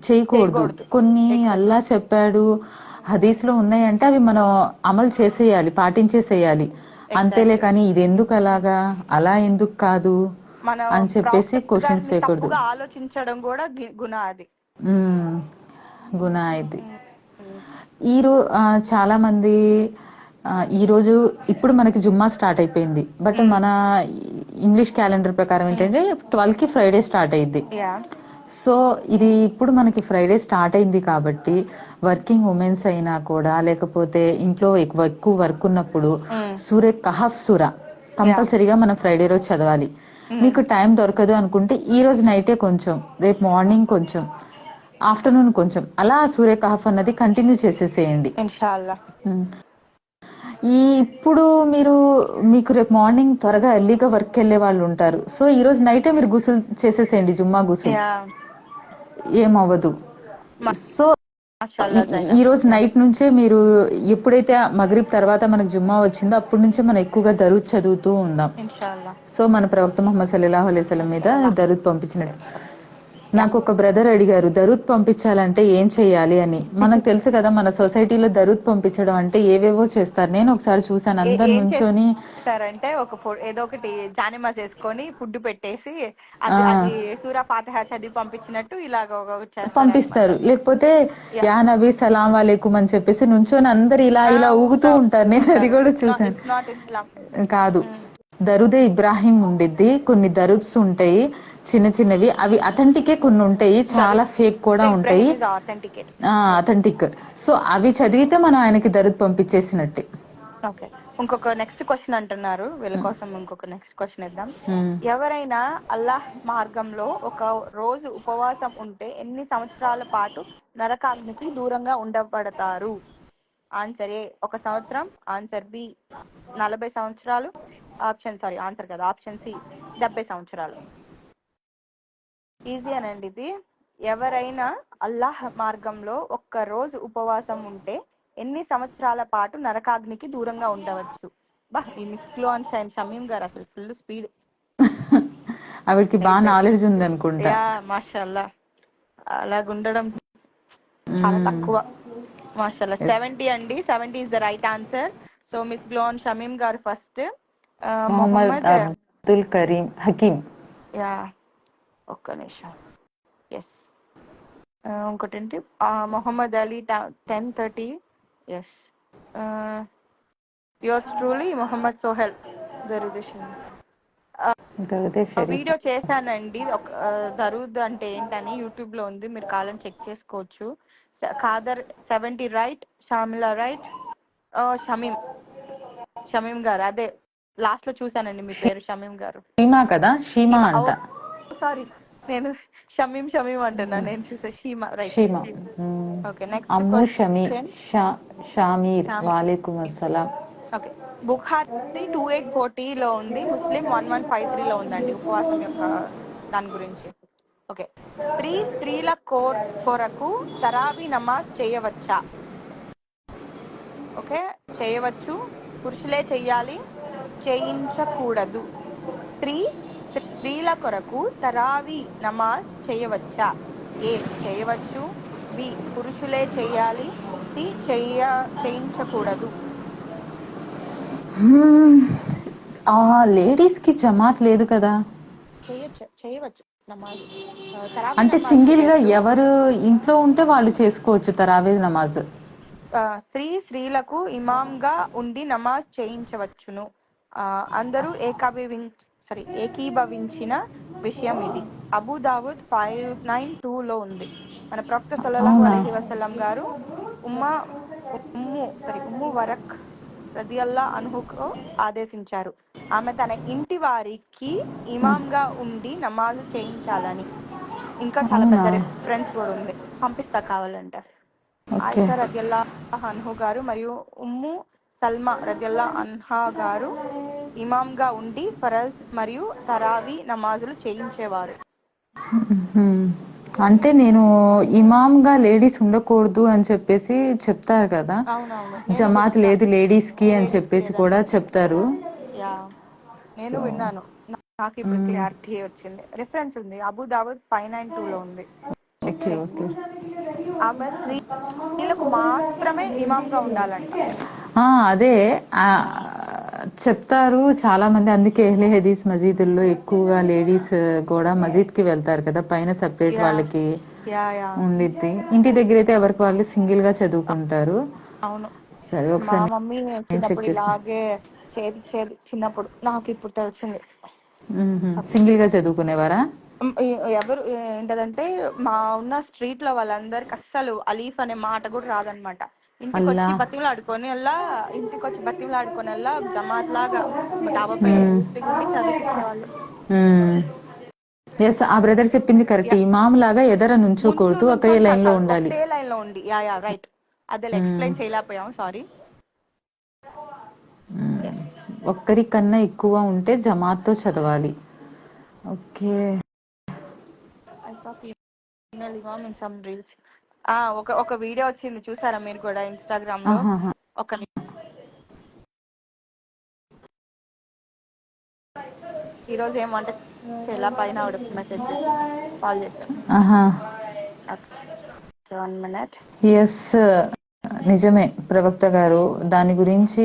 చేయకూడదు. కొన్ని అల్లా చెప్పాడు, హదీస్ లో ఉన్నాయంటే అవి మనం అమలు చేసేయాలి, పాటించేసేయాలి, అంతేలే. కానీ ఇది ఎందుకు అలాగా, అలా ఎందుకు కాదు అని చెప్పేసి క్వశ్చన్స్ చేయకూడదు. ఆలోచించడం కూడా గుణ, అది గుణ. ఇది చాలా మంది ఈ రోజు ఇప్పుడు మనకి జుమ్మా స్టార్ట్ అయిపోయింది, బట్ మన ఇంగ్లీష్ క్యాలెండర్ ప్రకారం ఏంటంటే 12 కి ఫ్రైడే స్టార్ట్ అయింది. సో ఇది ఇప్పుడు మనకి ఫ్రైడే స్టార్ట్ అయింది కాబట్టి వర్కింగ్ ఉమెన్స్ అయినా కూడా, లేకపోతే ఇంట్లో ఎక్కువ వర్క్ ఉన్నప్పుడు సూర్య కహఫ్ సూరా కంపల్సరీగా మనం ఫ్రైడే రోజు చదవాలి. మీకు టైం దొరకదు అనుకుంటే ఈ రోజు నైటే కొంచెం, రేపు మార్నింగ్ కొంచెం, ఆఫ్టర్నూన్ కొంచెం, అలా సూర్య కహఫ్ అన్నది కంటిన్యూ చేసేసేయండి ఇన్షాల్లా. ఇప్పుడు మీకు రేపు మార్నింగ్ త్వరగా ఎర్లీగా వర్క్ వెళ్ళే వాళ్ళు ఉంటారు. సో ఈ రోజు నైటే మీరు గుసులు చేసేసేయండి, జుమ్మా గుసులు, ఏమవ్వదు. సో ఈ రోజు నైట్ నుంచే మీరు ఎప్పుడైతే మగరిబ్ తర్వాత మనకు జుమ్మా వచ్చిందో అప్పటి నుంచే మనం ఎక్కువగా దరూద్ చదువుతూ ఉందాం. సో మన ప్రవక్త ముహమ్మద్ సల్లల్లాహు అలైహి వసల్లం మీద దరూద్ పంపించినట్టు. నాకు ఒక బ్రదర్ అడిగారు దరూద్ పంపించాలంటే ఏం చెయ్యాలి అని. మనకు తెలుసు కదా, మన సొసైటీలో దరూద్ పంపించడం అంటే ఏవేవో చేస్తారు. నేను ఒకసారి చూసాను, అందరు నుంచొని అంటే ఏదో ఒకటి జానిమాజ్ వేసుకొని ఫుడ్ పెట్టేసి అది సూరా ఫాతిహా చదివి పంపించినట్టు ఇలాగ పంపిస్తారు. లేకపోతే యా నబీ సలాం వాలేకుం అని చెప్పేసి నుంచొని అందరు ఇలా ఇలా ఊగుతూ ఉంటారు. నేను అది కూడా చూసాను. కాదు, దరుదే ఇబ్రాహిం ఉండిద్ది, కొన్ని దరుద్స్ ఉంటాయి చిన్న చిన్నవి, అవి అథెంటికే కొన్ని ఉంటాయి, చాలా ఫేక్ కూడా ఉంటాయి, అథెంటిక్. సో అవి చదివితే మనం ఆయనకి దరుద్ పంపించేసినట్టే. ఓకే, ఇంకొక నెక్స్ట్ క్వశ్చన్ అంటున్నారు, వీళ్ళ కోసం ఇంకొక నెక్స్ట్ క్వశ్చన్ ఇద్దాం. ఎవరైనా అల్లాహ్ మార్గంలో ఒక రోజు ఉపవాసం ఉంటే ఎన్ని సంవత్సరాల పాటు నరకాగ్నికి దూరంగా ఉండబడతారు? ఆన్సర్ ఏ 1 సంవత్సరం, ఆన్సర్ బి 40 సంవత్సరాలు, ఆప్షన్ సి 70 సంవత్సరాలు. ఈజీ అనండి ఇది. ఎవరైనా అల్లాహ్ మార్గంలో ఒక్క రోజు ఉపవాసం ఉంటే ఎన్ని సంవత్సరాల పాటు నరకాగ్నికి దూరంగా ఉండవచ్చు? ఈ మిస్ గ్లోన్ షైన్ షమీం గారు అసలు ఫుల్ స్పీడ్, ఆవిడకి బాగా నాలెడ్జ్ ఉంది అనుకుంటా. మాషాల్లా, అలాగుండడం చాలా తక్కువ, మాషాల్లా. 70 అండి, 70 is the right answer. So miss glow n Shamim గారు ఫస్ట్, మొహమ్మద్ అబ్దుల్ కరీం హకీం. ఒక్క నిమిషం. ఎస్, ఇంకోటి ఏంటి, Mohammed Ali 10:30. Yes, yours truly Mohammed Sohail దరుదేశన్. వీడియో చేశానండి, ఒక దరూద్ అంటే ఏంటని యూట్యూబ్ లో ఉంది, మీరు కావాలని చెక్ చేసుకోవచ్చు. ఖాదర్ 70 రైట్, షామిలా రైట్, షమీం గారు, అదే లాస్ట్ లో చూసానండి మీ పేరు షమీం గారు. షీమా కదా, షీమా అంట. సారీ, నేను షమీం అంటున్నా, నేను చూసా షీమా రైట్. ఓకే, నెక్స్ట్ అమ్ము షమీ షామీర్ వాలేకుం అస్సలాం. ఓకే, బుఖారి 2840లో ఉంది, ముస్లిం 1153లో ఉందండి ఉపవాసం యొక్క దాని గురించి. ఓకే. స్త్రీల కొరకు తరావీ నమాజ్ చేయవచ్చా? ఓకే, చేయవచ్చు. పురుషులే చెయ్యాలి, చేయించకూడదు. స్త్రీల కొరకు తరావీ నమాజ్ చేయవచ్చా? ఏ చేయవచ్చు, బి పురుషులే చెయ్యాలి, సి చేయించకూడదు. లేడీస్ కి జమాత్ లేదు కదా. చేయవచ్చు నమాజ్. తరావీ అంటే నమాజ్ సింగిల్ గా చేయొచ్చు. ఎవరు ఇంట్లో ఉంటే వాళ్ళు చేసుకోవచ్చు తరావీ నమాజ్. స్త్రీలకు ఇమాంగా ఉండి నమాజ్ చేయించవచ్చును. అందరూ ఏకీభవించిన విషయం ఇది. అబూ దావుద్ 592లో ఉంది. మన ప్రవక్త సల్లల్లాహు అవునా? అలైహి వసల్లం గారు ఉమ్ము వరక్ రదియల్లా అన్హుకు ఆదేశించారు. ఆమె తన ఇంటి వారికి ఇమాంగా ఉండి నమాజు చేయించాలని. ఇంకా చాలా అవునా? పెద్ద రెఫరెన్స్ కూడా ఉంది, పంపిస్తా కావాలంటే. ఓకే. ఆయిషా రదియల్లాహు అన్హు గారు మరియు ఉమ్ము సల్మా రదియల్లాహు అన్హా గారు ఇమాంగా ఉండి ఫరజ్ మరియు తరావీ నమాజులు చేయించేవారు. అంటే నేను ఇమామ్గా లేడీస్ ఉండకూడదు అని చెప్పేసి చెప్తారు కదా, అవునవును, నేను జమాత్ విన్నా లేదు లేడీస్ కి అని లేడీస్ కి చెప్పేసి లేదని. కూడా చెప్తారు. యా, నేను సో విన్నాను. నాకు ఇప్పుడు క్లారిటీ వచ్చింది. రిఫరెన్స్ ఉంది, అబూ దావుద్ 592లో ఉంది, చెక్ ఓకే చేయండి. ఓకే. ఆమె స్త్రీలకు మాత్రమే ఇమాంగా ఉండాలంట. అదే ఆ, చెప్తారు చాలా మంది. అందుకే ఎహ్లే హదీస్ మజీదుల్లో ఎక్కువగా లేడీస్ కూడా మజీద్ కి వెళ్తారు కదా, పైన సపరేట్ యా వాళ్ళకి యా యా ఉండిద్ది. ఇంటి దగ్గర అయితే ఎవరికి వాళ్ళు సింగిల్ గా చదువుకుంటారు. అవును. సరే, మా ఒకసారి మమ్మీ నేను చెక్ చిన్నప్పుడు చేస్తాను. ఇలాగే చేపించేది. చిన్నప్పుడు నాకు ఇప్పుడు తెలిసింది. సింగిల్ గా చదువుకునేవారా? ఎవరు ఏంటదంటే, మా ఉన్న స్ట్రీట్ లో వాళ్ళందరికి అస్సలు అలీఫ్ అనే మాట కూడా రాదనమాట. అల్లా. ఇంటికి వచ్చి బతిమలు ఆడుకొని జమాత్ లాగా డాబా పైన పూర్తిగా ఉండి చదివిపించేవాళ్ళు. ఎస్, ఆ బ్రదర్ చెప్పింది కరెక్ట్. యా, ఇమాం లాగా ఎదర ముందు నుంచోకూడదు, ఒకే నుంచొని కాదు లైన్ లో కాదు, ఉండాలి. ఒకటే లైన్ లో ఉండి. Yeah yeah right. అదే ఎక్స్ప్లెయిన్ చేయలేకపోయాం, సారీ. ఎస్. ఒక్కరికన్నా ఎక్కువ ఉంటే జమాత్తో చదవాలి. Okay. I saw female Imam in some reels. ఒక వీడియో వచ్చింది, చూసారా మీరు కూడా ఇన్స్టాగ్రామ్ లో? ఆహాహా. ఒక ఈరోజు ఏం వంట చేయాల పైన ఆవిడ మెసేజ్ చేసింది, కాల్ చేశాను. ఆహా. 1 minute. ఎస్, నిజమే ప్రవక్త గారు. దాని గురించి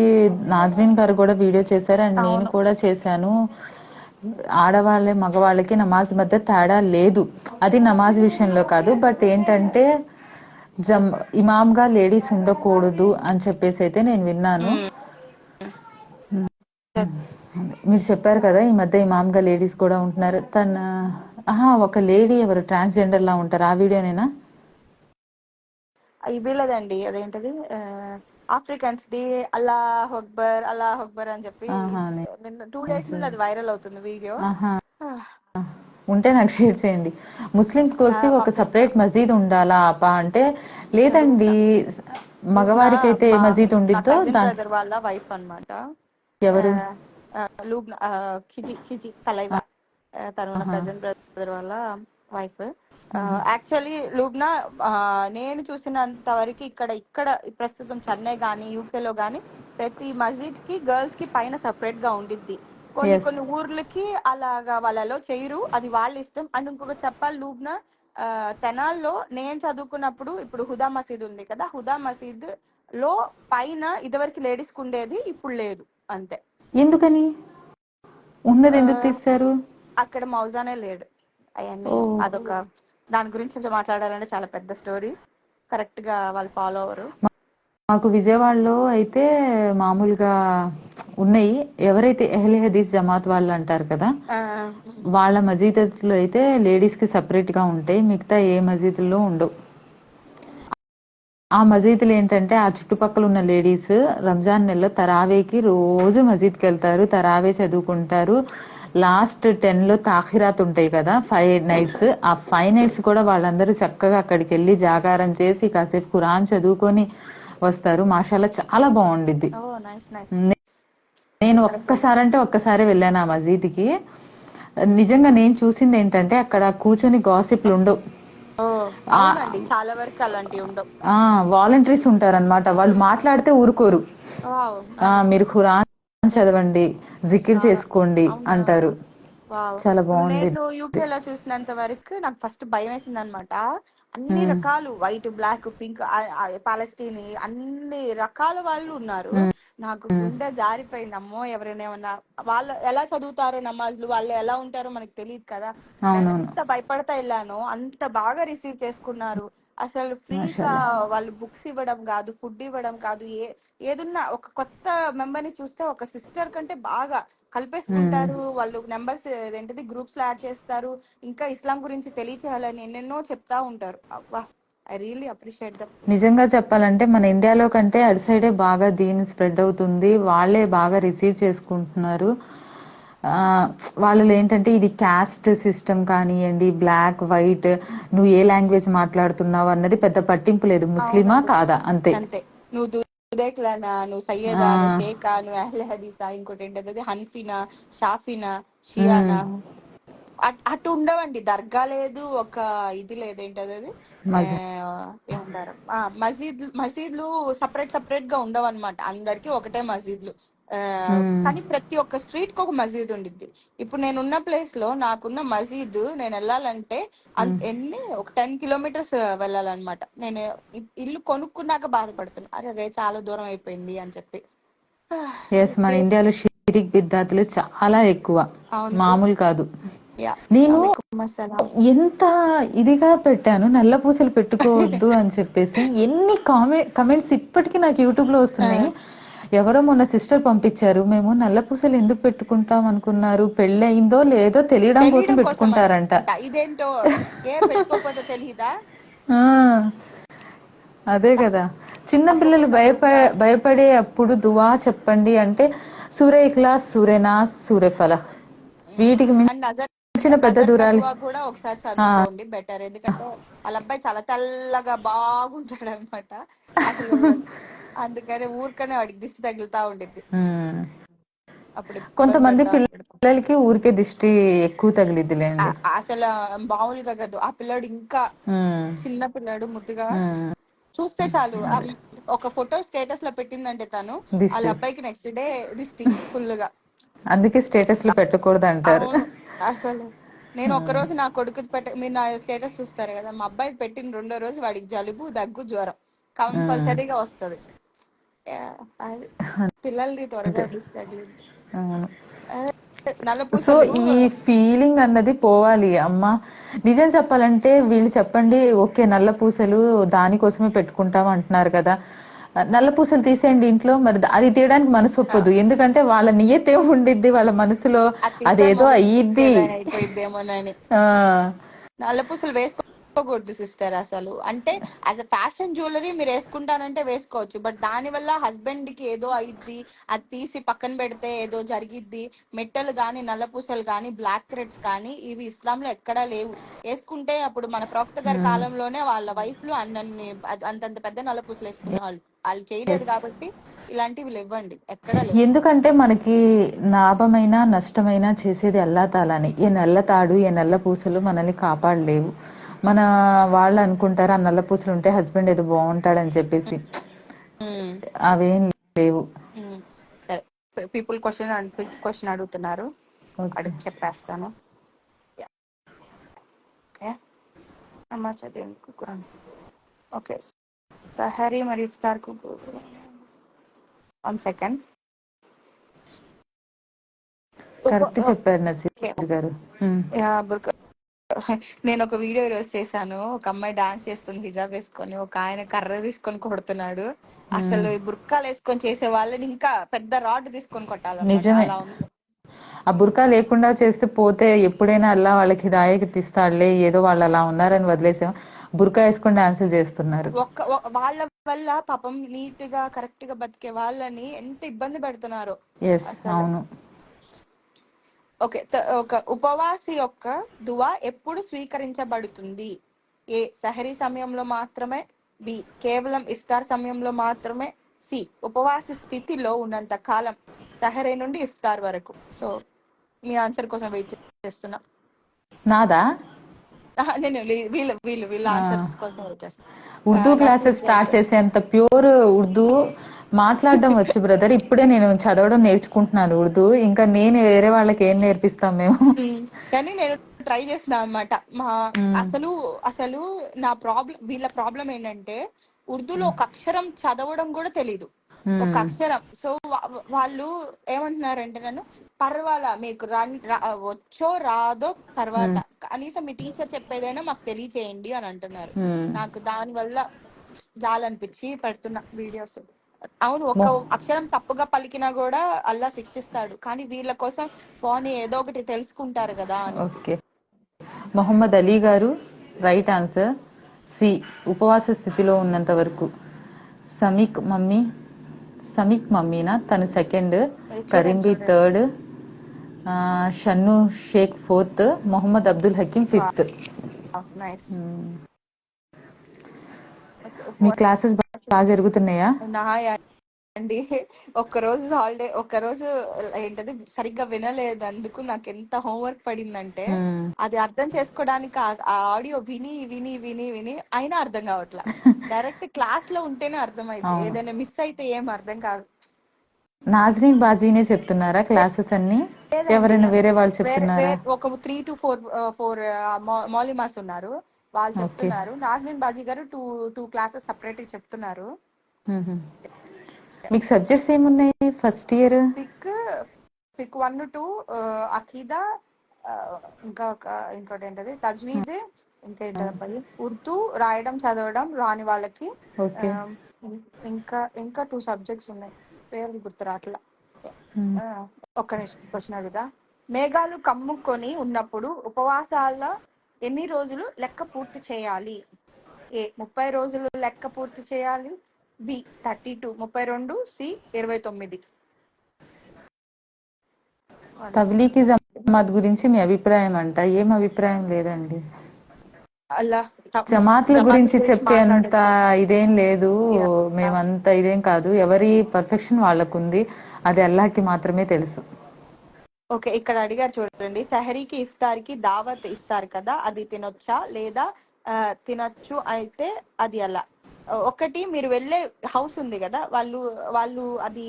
నాజ్రీన్ గారు కూడా వీడియో చేశారు, అండ్ నేను అవును. కూడా చేశాను. ఆడవాళ్ళే మగవాళ్ళకి నమాజ్ మధ్య తేడా లేదు. అది నమాజ్ విషయంలో కాదు, బట్ ఏంటంటే ఇమామ్గా లేడీస్ ఉండకూడదు అని చెప్పేసి అయితే నేను విన్నాను. మీరు చెప్పారు కదా, ఈ మధ్య ఇమామ్గా లేడీస్ కూడా ఉంటున్నారు. ఒక లేడీ ఎవరు ట్రాన్స్జెండర్ లా ఉంటారు, ఆ వీడియోనేనా? వీళ్ళదండి, అదేంటది, ఆఫ్రికన్స్ ది అల్లాహ్ అక్బర్ అని చెప్పి ఆహా. 2 days నుండి అది వైరల్ అవుతుంది వీడియో. ఆహా. ఉంటే నాకు షేర్ చేయండి. ముస్లిమ్స్ కోసి ఒక పంపిస్తా. సపరేట్ మసీద్ ఉండాలా అప్ప అంటే, లేదండి లూబ్నా లూబ్నా మగవారికైతే ఏ మసీద్ నా ఉండిద్దో కజిన్ దాంట్లో. బ్రదర్ వాళ్ళ వైఫ్ అనమాట. ఎవరు? లూబ్నా ఖిజి తలైవా, తను నా ఆహా. కజిన్ బ్రదర్ వాళ్ళ వైఫ్. యాక్చువల్లీ లూబ్నా, నేను చూసినంత వరకు ఇక్కడ ప్రస్తుతం చెన్నై కానీ యూకేలో కానీ ప్రతి మస్జిద్ కి గర్ల్స్ కి పైన సపరేట్ గా ఉండిద్ది. కొన్ని ఎస్. కొన్ని ఊర్లకి అలాగా వాళ్ళలో చేయరు, అది వాళ్ళ ఇష్టం. అండ్ ఇంకొకటి చెప్పాలి, లూబ్నా తెనాల్లో నేను చదువుకున్నప్పుడు, ఇప్పుడు హుదా మసీద్ ఉంది కదా, హుదా మసీద్ లో పైన ఇదివరకు లేడీస్ కు ఉండేది, ఇప్పుడు లేదు, అంతే. ఎందుకని? ఉన్నది ఆ, ఎందుకు తీస్తారు? అక్కడ మౌజానే లేడు. అవన్నీ ఓ. అదొక, దాని గురించి మాట్లాడాలంటే చాలా పెద్ద స్టోరీ. కరెక్ట్ గా వాళ్ళు ఫాలో అవరు. మాకు విజయవాడలో అయితే మామూలుగా ఉన్నాయి. ఎవరైతే ఎహ్లే హదీస్ జమాత్ వాళ్ళు అంటారు కదా, వాళ్ళ మసీదులో అయితే లేడీస్ కి సపరేట్ గా ఉంటాయి, మిగతా ఏ మసీదుల్లో ఉండవు. ఆ మసీదులు ఏంటంటే, ఆ చుట్టుపక్కల ఉన్న లేడీస్ రంజాన్ నెలలో తరావేకి రోజు మసీద్కి వెళ్తారు, తరావే చదువుకుంటారు. లాస్ట్ 10 లో తాఖిరాత్ ఉంటాయి కదా, 5 nights. ఆ 5 nights కూడా వాళ్ళందరూ చక్కగా అక్కడికి వెళ్ళి జాగారం చేసి కాసేపు ఖురాన్ చదువుకొని వస్తారు. మాషాల్లా చాలా బాగుండిద్ది. ఓ నైస్ నైస్. నేను ఒక్కసారి వెళ్ళాను ఆ మసీద్కి. నిజంగా నేను చూసింది ఏంటంటే అక్కడ కూర్చొని గాసిప్లు ఉండవు. ఓ అవునండి, చాలా వరకు అలాంటివి ఉండవు. వాలంటీర్స్ ఉంటారన్నమాట. వాళ్ళు మాట్లాడితే ఊరుకోరు. Wow nice. మీరు ఖురాన్ చదవండి, జికిర్ చాలా చేసుకోండి అవునా. అంటారు. వావ్. చాలా బాగుండేది. నేను యూకేలో చూసినంత వరకు నాకు ఫస్ట్ భయం వేసింది అనమాట. అన్ని ఉమ్, రకాలు వైట్ బ్లాక్ పింక్ పాలస్తీని అన్ని రకాల వాళ్ళు ఉన్నారు. ఉమ్, నాకు ఉమ్, గుండె జారిపోయింది. అమ్మో ఎవరైనా ఏమన్నా వాళ్ళు ఎలా చదువుతారో నమాజ్లు, వాళ్ళు ఎలా ఉంటారో మనకు తెలియదు కదా. నేను అవునవును. ఎంత భయపడతా వెళ్ళానో అంత బాగా రిసీవ్ చేసుకున్నారు. అసలు ఫ్రీగా మాషాల్లా. వాళ్ళు బుక్స్ ఇవ్వడం కాదు, ఫుడ్ ఇవ్వడం కాదు, ఏదున్నా ఒక కొత్త మెంబర్ ని చూస్తే ఒక సిస్టర్ కంటే బాగా ఉమ్. కలిపేసుకుంటారు. వాళ్ళు నెంబర్స్ ఏంటిది గ్రూప్స్ లో యాడ్ చేస్తారు. ఇంకా ఇస్లాం గురించి తెలియచేయాలని ఎన్నెన్నో చెప్తా ఉంటారు. అబ్బా, ఐ రియల్లీ అప్రిషియేట్ దమ్. నిజంగా చెప్పాలంటే మన ఇండియాలో కంటే అటు సైడే బాగా దీని స్ప్రెడ్ అవుతుంది. వాళ్ళే బాగా రిసీవ్ చేసుకుంటున్నారు. ఆ, వాళ్ళలో ఏంటంటే ఇది క్యాస్ట్ సిస్టమ్ కానివ్వండి, బ్లాక్ వైట్, నువ్వు ఏ లాంగ్వేజ్ మాట్లాడుతున్నావు అన్నది పెద్ద పట్టింపు లేదు. ముస్లిమా అవునండి, కాదా అంతే. అంతే. నువ్వు దుదేక్లానా, నువ్వు ఆ, సయ్యదా, నువ్వు షేకా, నువ్వు అహ్లే హదీసా, ఇంకోటి ఏంటది హన్ఫీనా, షాఫీనా, ఉమ్, షియానా. అటు ఉండవండి. దర్గా లేదు, ఒక ఇది లేదు, ఏంటది అది మజా. ఏమంటారు, మసీద్లు సపరేట్ సపరేట్ గా ఉండవు అనమాట. అందరికి ఒకటే మసీద్లు. ఆ, ఉమ్, కానీ ప్రతి ఒక్క స్ట్రీట్ కి ఒక మసీద్ ఉండిద్ది. ఇప్పుడు నేనున్న ప్లేస్ లో నాకున్న మసీద్ నేను వెళ్ళాలంటే ఉమ్. ఎన్ని ఒక 10 కిలోమీటర్స్ వెళ్ళాలన్నమాట. నేను ఇల్లు కొనుక్కున్నాక బాధపడుతున్నా, అరే రే చాలా దూరం అయిపోయింది అని చెప్పి. ఎస్, మన ఇండియాలో షిరిక్ బిద్దాతులు చాలా ఎక్కువ, అవును. మామూలు కాదు. యా. నేను అలైకుమ్ అస్సలాం. ఎంత ఇదిగా పెట్టాను నల్ల పూసలు పెట్టుకోవద్దు అని చెప్పేసి, ఎన్ని కమెంట్స్ ఇప్పటికీ నాకు యూట్యూబ్ లో వస్తున్నాయి. ఎవరో మొన్న సిస్టర్ పంపించారు, మేము నల్ల పూసలు ఎందుకు పెట్టుకుంటాం అనుకున్నారు, పెళ్ళి అయిందో లేదో తెలియడం కోసం తెలియడం కోసం పెట్టుకుంటారంట. అంట. ఇదేంటో, పెట్టుకోకపోతే తెలియదా. ఆ, అదే కదా. చిన్న పిల్లలు తప్పకుండా ఉంటారు. భయపడే అప్పుడు దువా చెప్పండి అంటే సూరే ఇఖ్లాస్, సూరే నాస్, సూరే ఫలక్, వీటికి అండ్ నజర్ మించిన పెద్ద నజర్ దూరాలు. చదువా కూడా ఒకసారి ఆ, చదువుకోండి బెటర్. ఎందుకంటే వాళ్ళ అబ్బాయి చాలా తెల్లగా బాగుంటాడు అనమాట. అసలు అందుకని ఊరికనే వాడికి దిష్టి తగులుతా ఉండిద్ది. ఉమ్. అప్పుడు ఇబ్బంది కొంతమంది పెడతా ఉంటాడు. పిల్లలకి ఊరికే దిష్టి ఎక్కువ తగిలిద్దిలేండి. అసలు మామూలుగా కాదు. ఆ పిల్లాడు ఇంకా ఉమ్, చిన్న పిల్లాడు, ముద్దుగా ఉమ్, చూస్తే చాలు. అదే ఒక ఫోటో స్టేటస్ లో పెట్టిందంటే తను, వాళ్ళ దిష్టి. అబ్బాయికి నెక్స్ట్ డే దిష్టి ఫుల్ గా. అందుకే స్టేటస్లు పెట్టకూడదు అంటారు. అవును. అసలు నేను ఒక్క రోజు నా కొడుకు మీరు నా స్టేటస్ చూస్తారు కదా, మా అబ్బాయి పెట్టిన రెండో రోజు వాడికి జలుబు, దగ్గు, జ్వరం ఉమ్, కంపల్సరీగా వస్తది. అది పిల్లలది త్వరగా అంతే. దిష్టి తగిలిద్ది. అవును. సో నల్లపూసలు. ఈ ఫీలింగ్ అన్నది పోవాలి అమ్మా. నిజం చెప్పాలంటే వీళ్ళు చెప్పండి, ఓకే నల్ల పూసలు దానికోసమే పెట్టుకుంటాం అంటున్నారు కదా, నల్ల పూసలు తీసేయండి ఇంట్లో, మరి అది తీయడానికి మనసు ఒప్పదు. ఎందుకంటే వాళ్ళ నియతే ఉండిద్ది వాళ్ళ మనసులో, అది తీస్తే అదేదో మొగుడికి అయ్యిద్ది. ఏదైనా అయిపోయిద్దేమోనని. ఆ, నల్లపూసలు వేసుకోకూడదు సిస్టర్ అసలు. అంటే యాజ్ అ ఫ్యాషన్ జ్యువెలరీ మీరు వేసుకుంటానంటే వేసుకోవచ్చు, బట్ దాని వల్ల హస్బెండ్ కి ఏదో అయిద్ది, అది తీసి పక్కన పెడితే ఏదో జరిగిద్ది. మెట్టలు గాని, నల్లపూసలు గాని, బ్లాక్ థ్రెడ్స్ కానీ ఇవి ఇస్లాంలో ఎక్కడా లేవు. వేసుకుంటే అప్పుడు మన ప్రవక్త గారి ఉమ్, కాలంలోనే వాళ్ళ వైఫ్లు అంతంత పెద్ద నల్లపూసలు వేసుకునే వాళ్ళు. వాళ్ళు చేయలేదు ఎస్. కాబట్టి ఇలాంటివి లేవండి, ఎక్కడా లేవు. ఎందుకంటే మనకి లాభమైనా నష్టమైనా చేసేది అల్లా తాలాని. ఈ నల్ల తాడు, ఈ నల్ల పూసలు మనల్ని కాపాడలేవు. మన వాళ్ళు అనుకుంటారు ఆ నల్ల పూసలు ఉంటే హస్బెండ్ ఏదో బాగుంటాడని చెప్పేసి, ఉమ్, అవేం లేవు. ఉమ్. సరే, పీపుల్ క్వశ్చన్ అడుగుతున్నారు, ఓకే. అడిగి చెప్పేస్తాను. ఓకే. నమాజ్ చదివేందుకు ఖురాన్. ఓకే. సహరీ మరి ఇఫ్తార్ కు 1 సెకండ్. కరెక్ట్ చెప్పారు ఓకే. నసీర్ గారు. ఉమ్, నేను ఒక వీడియో ఈరోజు చేశాను. ఒక అమ్మాయి డాన్స్ చేస్తుంది హిజాబ్ వేసుకొని, ఒక ఆయన కర్ర తీసుకొని కొడుతున్నాడు. ఉమ్. అసలు ఈ బుర్కాలు వేసుకొని చేసే వాళ్ళని ఇంకా పెద్ద రాడ్ తీసుకొని కొట్టాలన్నమాట, నిజమే. అలా ఉంది. ఆ బుర్కా లేకుండా చేస్తే పోతే ఎప్పుడైనా అల్లా వాళ్ళకి హిదాయత్ ఇస్తాడులే, ఏదో వాళ్ళు అలా ఉన్నారని వదిలేసాం. బుర్కా వేసుకొని డాన్సులు చేస్తున్నారు. వాళ్ళ వల్ల పాపం నీట్ గా కరెక్ట్ గా బతికే వాళ్ళని ఎంత ఇబ్బంది పెడుతున్నారో ఎస్, అసలు. అవును. ఓకే. ఒక ఉపవాసి యొక్క దువా ఎప్పుడు స్వీకరించబడుతుంది? ఏ సహరీ సమయంలో మాత్రమే, బి కేవలం ఇఫ్తార్ సమయంలో మాత్రమే, సి ఉపవాస స్థితిలో ఉన్నంత కాలం, సహరే నుండి ఇఫ్తార్ వరకు. సో మీ ఆన్సర్ కోసం వెయిట్ చేస్తున్నా. నాదా? నేను వీళ్ళ ఆ, ఆన్సర్స్ కోసం వెయిట్ చేస్తున్నా. ఉర్దూ క్లాసెస్ నస్రీన్ స్టార్ట్ జైసర్. చేసేంత ప్యూర్ ఉర్దూ మాట్లాడడం వచ్చు బ్రదర్. ఇప్పుడే నేను చదవడం నేర్చుకుంటున్నాను ఉర్దూ. ఇంకా నేను వేరే వాళ్ళకి ఏం నేర్పిస్తాం మేము. కానీ నేను ట్రై చేస్తున్నా అనమాట. ఉమ్, అసలు అసలు నా ప్రాబ్లం, వీళ్ళ ప్రాబ్లం ఏంటంటే ఉర్దూలో ఒక అక్షరం చదవడం కూడా తెలీదు. ఒక ఉమ్, అక్షరం. సో వాళ్ళు ఏమంటున్నారంటే నన్ను, పర్వాలా మీకు వచ్చో రాదో తర్వాత, ఉమ్, కనీసం మీ టీచర్ చెప్పేదైనా మాకు తెలియచేయండి అని అంటున్నారు. ఉమ్. నాకు దాని వల్ల జాలనిపించి పెడుతున్నా వీడియోస్. అవును, ఒక్క మొ- అక్షరం తప్పుగా పలికినా కూడా అల్లా శిక్షిస్తాడు, కానీ వీళ్ళ కోసం పోనీ ఏదో ఒకటి తెలుసుకుంటారు కదా అని. ఓకే. మొహమ్మద్ అలీ గారు రైట్ ఆన్సర్. సి, ఉపవాస స్థితిలో ఉన్నంత వరకు. సమీక్ మమ్మీ, సమీక్ మమ్మీనా తను సెకండ్, మీరు చూడండి కరీంబీ చూడండి. Third, Shannu Shaikh fourth, Mohammed Abdul Hakeem fifth. Nice. మీ క్లాసెస్ బాగా జరుగుతున్నాయా? నా అండి, ఒక్కరోజు హాలిడే, ఒక్కరోజు ఏంటది సరిగ్గా వినలేదందుకు నాకు ఎంత హోంవర్క్ పడిందంటే, మ్మ్. అది అర్థం చేసుకోవడానికి ఆ ఆడియో విని విని విని విని అయినా అర్థం కావట్లా. డైరెక్ట్ క్లాస్ లో ఉంటేనే అర్థమైంది, అవును. ఏదైనా మిస్ అయితే ఏం అర్థం కాదు. నాజ్రీన్ బాజీనే చెప్తున్నారా క్లాసెస్ అన్ని? లేదండి, ఎవరైనా వేరే వాళ్ళు వేరే చెప్తున్నారా? వేరే ఒక 3 to 4 మౌలిమాస్ ఉన్నారు, వాళ్ళు ఓకే. చెప్తున్నారు. నాజ్రీన్ బాజీ గారు టూ టూ క్లాసెస్ సపరేట్ చెప్తున్నారు. మ్మ్. మీకు సబ్జెక్ట్స్ ఏమున్నాయి ఫస్ట్ ఇయర్? ఫిక్ ఫిక్ 1 to 2, అకీదా, ఆ, ఇంకోటి ఏంటది తజ్వీద్, ఇంకా ఏంటది అబ్బాయి ఉర్దూ రాయడం చదవడం రాని వాళ్ళకి. ఆ, ఓకే. ఇంకా ఇంకా 2 సబ్జెక్ట్స్ ఉన్నాయి, పేర్లు గుర్తు రావట్లా. మ్మ్. ఆ, ఒక్క నిమిషం క్వశ్చన్ అడుగుదా. మేఘాలు కమ్ముకొని ఉన్నప్పుడు ఉపవాసాల ఎన్ని రోజులు లెక్క పూర్తి చేయాలి? ఏ 30 రోజులు లెక్క పూర్తి చేయాలి, బి 32 32, సి 29. తబ్లీగీ జమాత్ గురించి మీ అభిప్రాయం అంట. ఏం అభిప్రాయం లేదండి. అల్లా జమాత్ల జమాత్ గురించి చెప్పేంత మాట్లాడద్దు. ఇదేం లేదు. మేమంతా ఇదేం కాదు. ఎవరి పర్ఫెక్షన్ వాళ్ళకుంది. అది అల్లాహ్కి మాత్రమే తెలుసు. ఓకే, ఇక్కడ అడిగారు చూడండి, సహరీకి ఇఫ్తార్కి దావత్ ఇస్తారు కదా, అది తినొచ్చా లేదా? తినొచ్చు, అయితే అది ఎలా? ఒకటి, మీరు వెళ్ళే హౌస్ ఉంది కదా, వాళ్ళు వాళ్ళు అది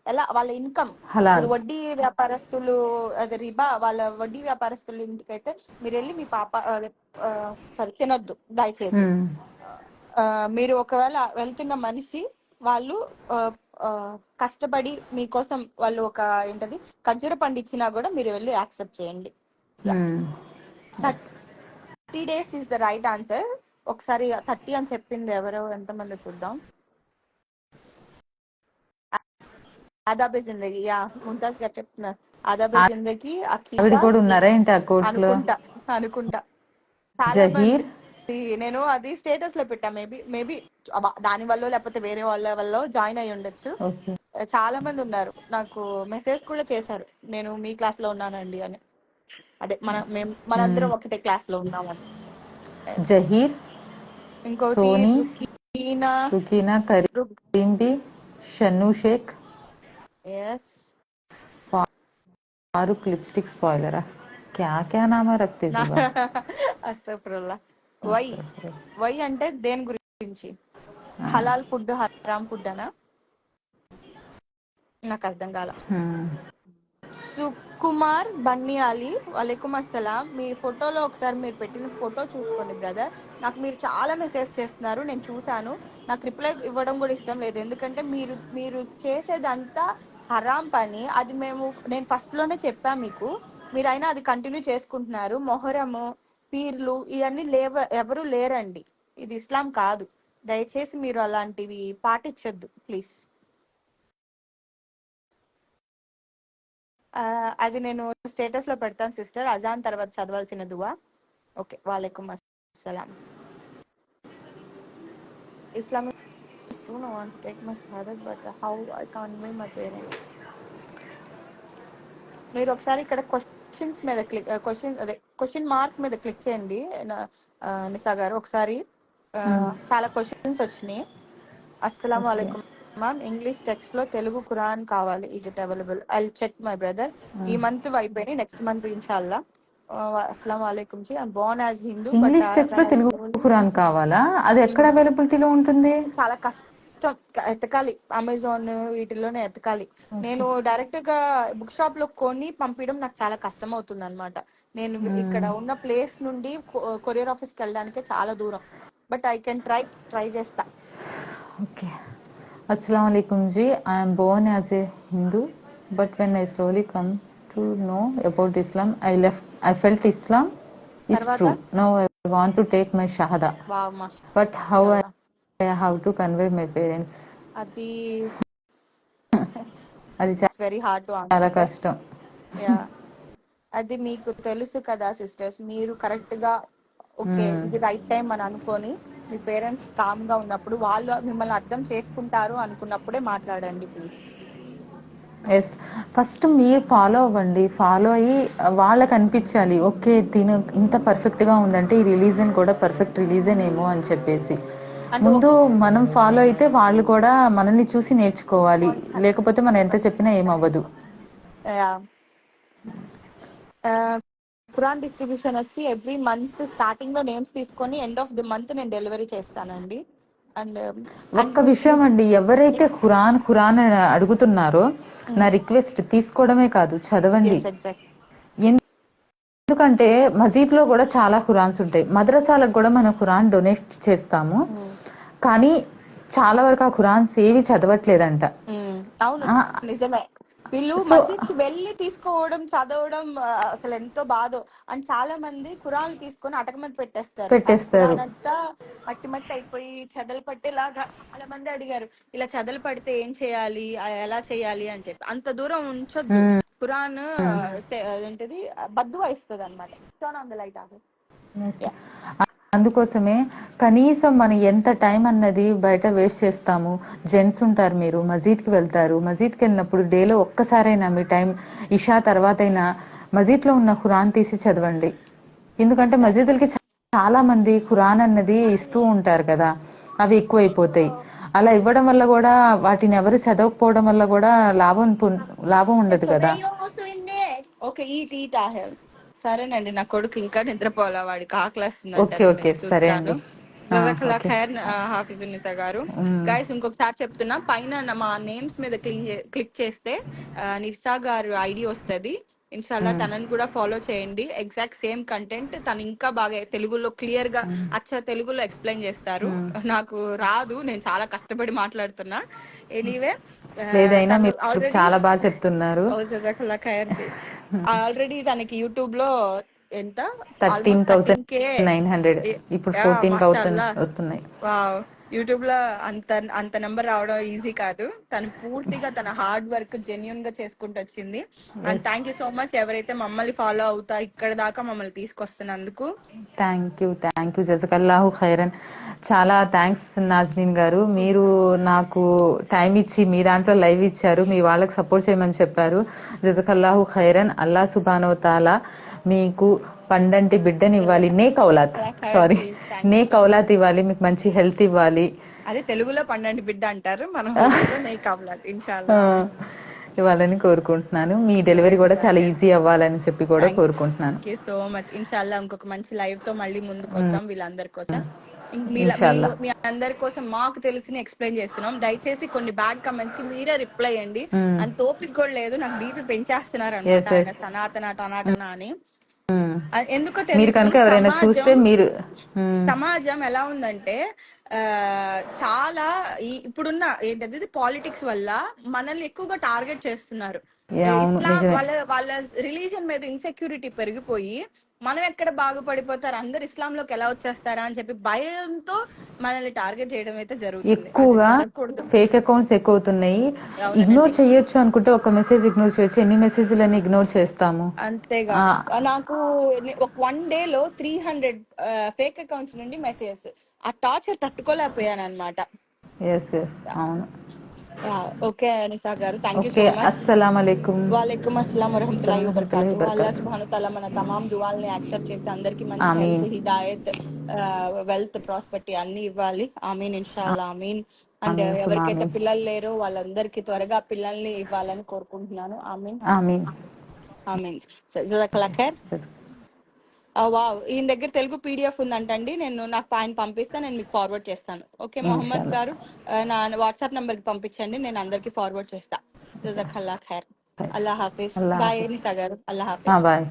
ఎలా, వాళ్ళ ఇన్కమ్. ఇప్పుడు హలాల్. వడ్డీ వ్యాపారస్తులు, అది రిబా, వాళ్ళ వడ్డీ వ్యాపారస్తుల ఇంటికి అయితే మీరు వెళ్ళి మీ పాప సారీ తినొద్దు దయచేసి. మ్మ్. ఆ, మీరు ఒకవేళ వెళ్తున్న మనిషి, వాళ్ళు ఆ, ఆ, కష్టపడి మీకోసం వాళ్ళు ఒక ఏంటది ఖర్జూర పండు ఇచ్చినా కూడా మీరు వెళ్ళి యాక్సెప్ట్ చేయండి. మ్మ్. Yes. 30 days is the right answer. ఒకసారి 30 అని చెప్పింది ఎవరో, ఎంతమంది చూద్దాం. ఆదాబే జిందగీ, యా, ముంతాజ్ గారు చెప్తున్నారు. ఆదాబే జిందగీ, ఆవిడ అఖీదా, కూడా ఉన్నారా ఏంటి ఆ కోర్స్ లో? అనుకుంటా అనుకుంటా చాలా మంది. జహీర్. నేను అది స్టేటస్ లో పెట్టా, మేబీ దాని వల్ల లేకపోతే వేరే వాళ్ళ వల్ల జాయిన్ అయ్యి ఉండొచ్చు. ఓకే. చాలా మంది ఉన్నారు, నాకు మెసేజ్ కూడా చేశారు, నేను మీ క్లాస్ లో ఉన్నానండి అని. అదే మ్మ్. మనందరం ఒకటే క్లాస్ లో ఉన్నామని. జహీర్, ఇంకోటి Soni, Rukina. Rukina, Karimbi, Shannu Shaikh, yes. Farooq lipstick spoiler. क्या क्या नाम है रखते जुबा। అస్తఫుల్లా. వై వై అంటే దేని గురించి? హలాల్ ఫుడ్ హరామ్ ఫుడ్ అనా? నాకు అర్థం కాల. సుకుమార్ బన్నియాలి, వలైకుం అస్సలాం. మీ ఫోటోలో ఒకసారి మీరు పెట్టిన ఫోటో చూసుకోండి బ్రదర్. నాకు మీరు చాలా మెసేజ్ చేస్తున్నారు, నేను చూశాను. నాకు రిప్లై ఇవ్వడం కూడా ఇష్టం లేదు, ఎందుకంటే మీరు మీరు చేసేదంతా హరాం పని. అది నేను ఫస్ట్ లోనే చెప్పా మీకు, మీరైనా అది కంటిన్యూ చేసుకుంటున్నారు. మొహరము, పీర్లు ఇవన్నీ ఎవరు లేరండి, ఇది ఇస్లాం కాదు. దయచేసి మీరు అలాంటివి పాటించొద్దు ప్లీజ్. అది నేను స్టేటస్ లో పెడతాను సిస్టర్, అజాన్ తర్వాత చదవాల్సిన దువా. ఓకే, వాలేకుం అస్సలాం. Islamic true, no one to take my shahadat, but how I convey my parents. మీరు ఒకసారి ఇక్కడ క్వశ్చన్స్ మీద క్వశ్చన్ మార్క్ మీద క్లిక్ చేయండి. నిసా గారు ఒకసారి. చాలా క్వశ్చన్స్ వచ్చినాయి. అస్సలం ఓకే. వాలేకుం మ్యామ్ ఇంగ్లీష్ టెక్స్ట్ లో తెలుగు ఖురాన్ కావాలి. Is it available? I check my brother. ఈ మంత్ అయిపోయినాయి, నెక్స్ట్ మంత్ ఇన్షాల్లా. అస్సలం వాలేకుమ్ ji. I'm born as Hindu but English text లో తెలుగు స్లోలీ ఖురాన్ కావాలా? అది ఎక్కడ అవైలబిలిటీలో ఉంటుంది? చాలా కష్టం, ఎతకాలి, అమెజాన్ వీటిలోనే ఎతకాలి. ఓకే. నేను డైరెక్ట్ గా బుక్ షాప్ లో కొని పంపించడం నాకు చాలా కష్టం అవుతుంది అనమాట. నేను ఇక్కడ ఉన్న ప్లేస్ నుండి కొరియర్ ఆఫీస్ కి వెళ్ళడానికే చాలా దూరం. బట్ ఐ కెన్ ట్రై చేస్తా. Okay. Assalamu alaikum ji. I am born as a Hindu, but when I slowly come to know about Islam, I felt Islam is తర్వాత true. Now I want to take my Shahada. Wow But how మాషాల్లా. I have to convey my parents? అది అది it's very hard to చాలా answer. కష్టం. Yeah, అది మీకు తెలుసు కదా sisters, మీరు కరెక్ట్ గా ఓకే ఇది రైట్ టైం అని అనుకొని మీ పేరెంట్స్ కామ్ గా ఉన్నప్పుడు, వాళ్ళు మిమ్మల్ని అర్థం చేసుకుంటారు అనుకున్నప్పుడే మాట్లాడండి ప్లీజ్. ఎస్, ఫస్ట్ మీరు ఫాలో అవ్వండి. ఫాలో అయ్యి వాళ్ళకి అనిపించాలి, ఓకే తిను ఇంత పర్ఫెక్ట్గా ఉందంటే ఈ రిలీజన్ కూడా పర్ఫెక్ట్ రిలీజన్ ఏమో అని చెప్పేసి. అంటే ముందు మనం ఫాలో అయితే వాళ్ళు కూడా మనల్ని చూసి నేర్చుకోవాలి. లేకపోతే మనం ఎంత చెప్పినా ఏమవ్వదు. ఖురాన్ డిస్ట్రిబ్యూషన్ వచ్చి ఎవ్రీ మంత్ స్టార్టింగ్ లో నేమ్స్ తీసుకొని ఎండ్ ఆఫ్ ది మంత్ నేను డెలివరీ చేస్తానండి. అండ్ ఒక్క విషయం అండి, ఎవరైతే ఖురాన్ ఖురాన్ అని అడుగుతున్నారో నా రిక్వెస్ట్ తీసుకోవడమే కాదు, చదవండి. Yes exact. ఎందుకంటే మజీద్ లో కూడా చాలా ఖురాన్స్ ఉంటాయి. మద్రసాలకు కూడా మనం ఖురాన్ డొనేట్ చేస్తాము, కానీ చాలా వరకు ఆ ఖురాన్స్ ఏవి చదవట్లేదంట. అవును, నిజమే. వీళ్ళు సో మసీద్ కి వెళ్ళి తీసుకోవడం చదవడం అసలు ఎంతో బాధో. అండ్ చాలా మంది ఖురాన్లు తీసుకొని అటకమని పెట్టేస్తారు. ఆ పెట్టేస్తారు. ఖురాన్ అంతా మట్టి మట్టి అయిపోయి చెదలు పట్టేలాగా చాలా మంది అడిగారు, ఇలా చెదలు పడితే ఏం చేయాలి, ఎలా చేయాలి అని చెప్పి. అంత దూరం ఉంచొద్దు. ఖురాన్ ఏంటిది బద్దువా ఇస్తుంది అనమాట. Turn on the light of. Okay. అందుకోసమే కనీసం మనం ఎంత టైం అన్నది బయట వేస్ట్ చేస్తాము. జెంట్స్ ఉంటారు, మీరు మజీద్కి వెళ్తారు. మజీద్కి వెళ్ళినప్పుడు డేలో ఒక్కసారైనా మీ టైం ఇషా తర్వాత అయినా మజీద్లో ఉన్న ఖురాన్ తీసి చదవండి. ఎందుకంటే ఎగ్జాక్ట్లీ. మజీదులకి చాలా మంది ఖురాన్ అన్నది ఇస్తూ ఉంటారు కదా, అవి ఎక్కువైపోతాయి. అలా ఇవ్వడం వల్ల కూడా వాటిని ఎవరు చదవకపోవడం వల్ల కూడా లాభం ఉండదు కదా. ఓకే, ఈట్ ఆహెల్. సరేనండి, నా కొడుకు ఇంకా నిద్రపోవాలా, వాడికి ఆకలేస్తుందంట. ఓకే ఓకే, నేను సరే చూస్తాను. అండి. జజాకల్లా ఓకే. ఖైర్ హాఫిజున్నిసా గారు. గైస్ ఇంకొకసారి చెప్తున్నా, పైన మా నేమ్స్ మీద క్లిక్ చేస్తే నిసా గారు ఐడి వస్తుంది. ఇన్షాల్లా తనని కూడా ఫాలో చేయండి. ఎగ్జాక్ట్ సేమ్ కంటెంట్ తను ఇంకా బాగా తెలుగులో క్లియర్ గా తెలుగులో ఎక్స్ప్లెయిన్ చేస్తారు. నాకు రాదు, నేను చాలా కష్టపడి మాట్లాడుతున్నా. ఎనీవే, లేదైనా తను మీరు ఆల్రెడీ చాలా బాగా చెప్తున్నారు. జజాకల్లా ఖైర్ జీ. ఆల్రెడీ తనకి యూట్యూబ్ లో ఎంత ఆల్మోస్ట్ 13,900 ఇప్పుడు 14,000 13K. వస్తున్నాయి. వావ్. యూట్యూబ్ లో అంత అంత నెంబర్ రావడం ఈజీ కాదు. తను పూర్తిగా తన హార్డ్ వర్క్ జెన్యున్ గా చేసుకుంటూ వచ్చింది. And yes, thank you so much ఎవరైతే మమ్మల్ని ఫాలో అవుతా ఇక్కడ దాకా మమ్మల్ని తీసుకొస్తున్నందుకు. థ్యాంక్ యూ జజకల్లాహు ఖైరన్. చాలా థ్యాంక్స్ నాజ్రీన్ గారు. మీరు నాకు టైం ఇచ్చి మీ దాంట్లో లైవ్ ఇచ్చారు, మీ వాళ్ళకి సపోర్ట్ చేయమని చెప్పారు. జజకల్లాహు ఖైరన్. అల్లా సుబానో తాలా మీకు పండంటి బిడ్డని ఇవ్వాలి, అలా ఖైర్ సారీ జీ, థ్యాంక్ యూ నే సో మచ్. కౌలాత్ ఇవ్వాలి, మీకు మంచి హెల్త్ ఇవ్వాలి. అదే తెలుగులో పండంటి బిడ్డ అంటారు, మన ఉర్దూలో నెయ్యి కావలాలి. ఆ, ఇన్షాల్లా ఆమీన్. ఇవ్వాలని కోరుకుంటున్నాను. మీ డెలివరీ కూడా చాలా జజాకల్లా. ఈజీ అవ్వాలని చెప్పి కూడా కోరుకుంటున్నాను. Thank you so much. ఇన్షాల్లా ఇంకొక మంచి లైవ్ తో మళ్ళీ ముందుకు వద్దాం వీళ్ళందరి కోసం. మీ మీ ఇన్షాల్లా. మీ అందరి కోసం మాకు తెలిసి ఎక్స్ప్లెయిన్ చేస్తున్నాం. దయచేసి కొన్ని బ్యాడ్ కమెంట్స్ కి మీరే రిప్లై చేయండి. అంత ఓపిక కూడా లేదు నాకు. బీపీ పెంచేస్తున్నారు అనమాట ఎస్ ఆయన ఎస్. సనాతన టనాటన అని. ఎందుకో మీరు తెలీదు. కనుక ఎవరైనా చూస్తే మీరు సమాజం ఎలా ఉందంటే ఆ చాలా ఇప్పుడున్న ఏంటది పాలిటిక్స్ వల్ల మనల్ని ఎక్కువగా టార్గెట్ చేస్తున్నారు. అవును, ఇస్లాం నిజమే. వాళ్ళ రిలీజన్ మీద ఇన్సెక్యూరిటీ పెరిగిపోయి మనం ఎక్కడ బాగుపడిపోతారు, అందరు ఇస్లాంలోకి ఎలా వచ్చేస్తారా అని చెప్పి భయంతో మనల్ని టార్గెట్ చేయడం అయితే జరుగుతుంది. అది ఎక్కువగా జరగకూడదు. ఫేక్ అకౌంట్స్ ఎక్కువ అవుతున్నాయి. ఇగ్నోర్ అవునండి, చేయొచ్చు అనుకుంటే ఒక మెసేజ్ ఇగ్నోర్ చేయొచ్చు, ఎన్ని మెసేజ్లని ఇగ్నోర్ చేస్తాము. అంతేగా. ఆ, నాకు ఒక 1 డే లో 300 ఫేక్ అకౌంట్స్ నుండి మెసేజెస్. ఆ టార్చర్ తట్టుకోలేకపోయాను అనమాట. ఎస్ ఎస్, అవును. ఓకే నిసా గారు, thank you okay, so much. అస్సలం అలైకుం. వాలేకుమ్ అస్సలాం అస్సలం వరహమతుల్లాహి వరహమతుల్లాహి వబర్కాతు. అల్లా వబర్కాతు. సుబ్హానహు తఆలా మన తమాం దువాల్ని యాక్సెప్ట్ చేసి అందరికి మంచి హెల్త్, ఆమీన్. హిదాయత్, వెల్త్, ప్రాస్పెరిటీ అన్ని ఇవ్వాలి. ఆమీన్ ఇన్షాల్లా ఆమీన్. అండ్ ఆమీన్ సుమా ఎవరికైతే ఆమీన్. పిల్లలు లేరో వాళ్ళందరికీ త్వరగా పిల్లల్ని ఇవ్వాలని కోరుకుంటున్నాను. ఆమీన్. ఆమెన్. జజాకల్లా ఖైర్. చదువు. వావ్, ఈయన దగ్గర తెలుగు పీడిఎఫ్ ఉందంటండి. నాకు ఆయన పంపిస్తే నేను మీకు ఫార్వర్డ్ చేస్తాను. ఓకే మొహమ్మద్ ఇన్షాల్లా. గారు, నా వాట్సాప్ నంబర్కి పంపించండి, నేను అందరికి ఫార్వర్డ్ చేస్తా. జజాకల్లా ఖైర్. అల్లా హాఫీజ్. అల్లా బాయ్ హాఫిజ్. నిసా గారు. అల్లా హాఫీజ్. బాయ్.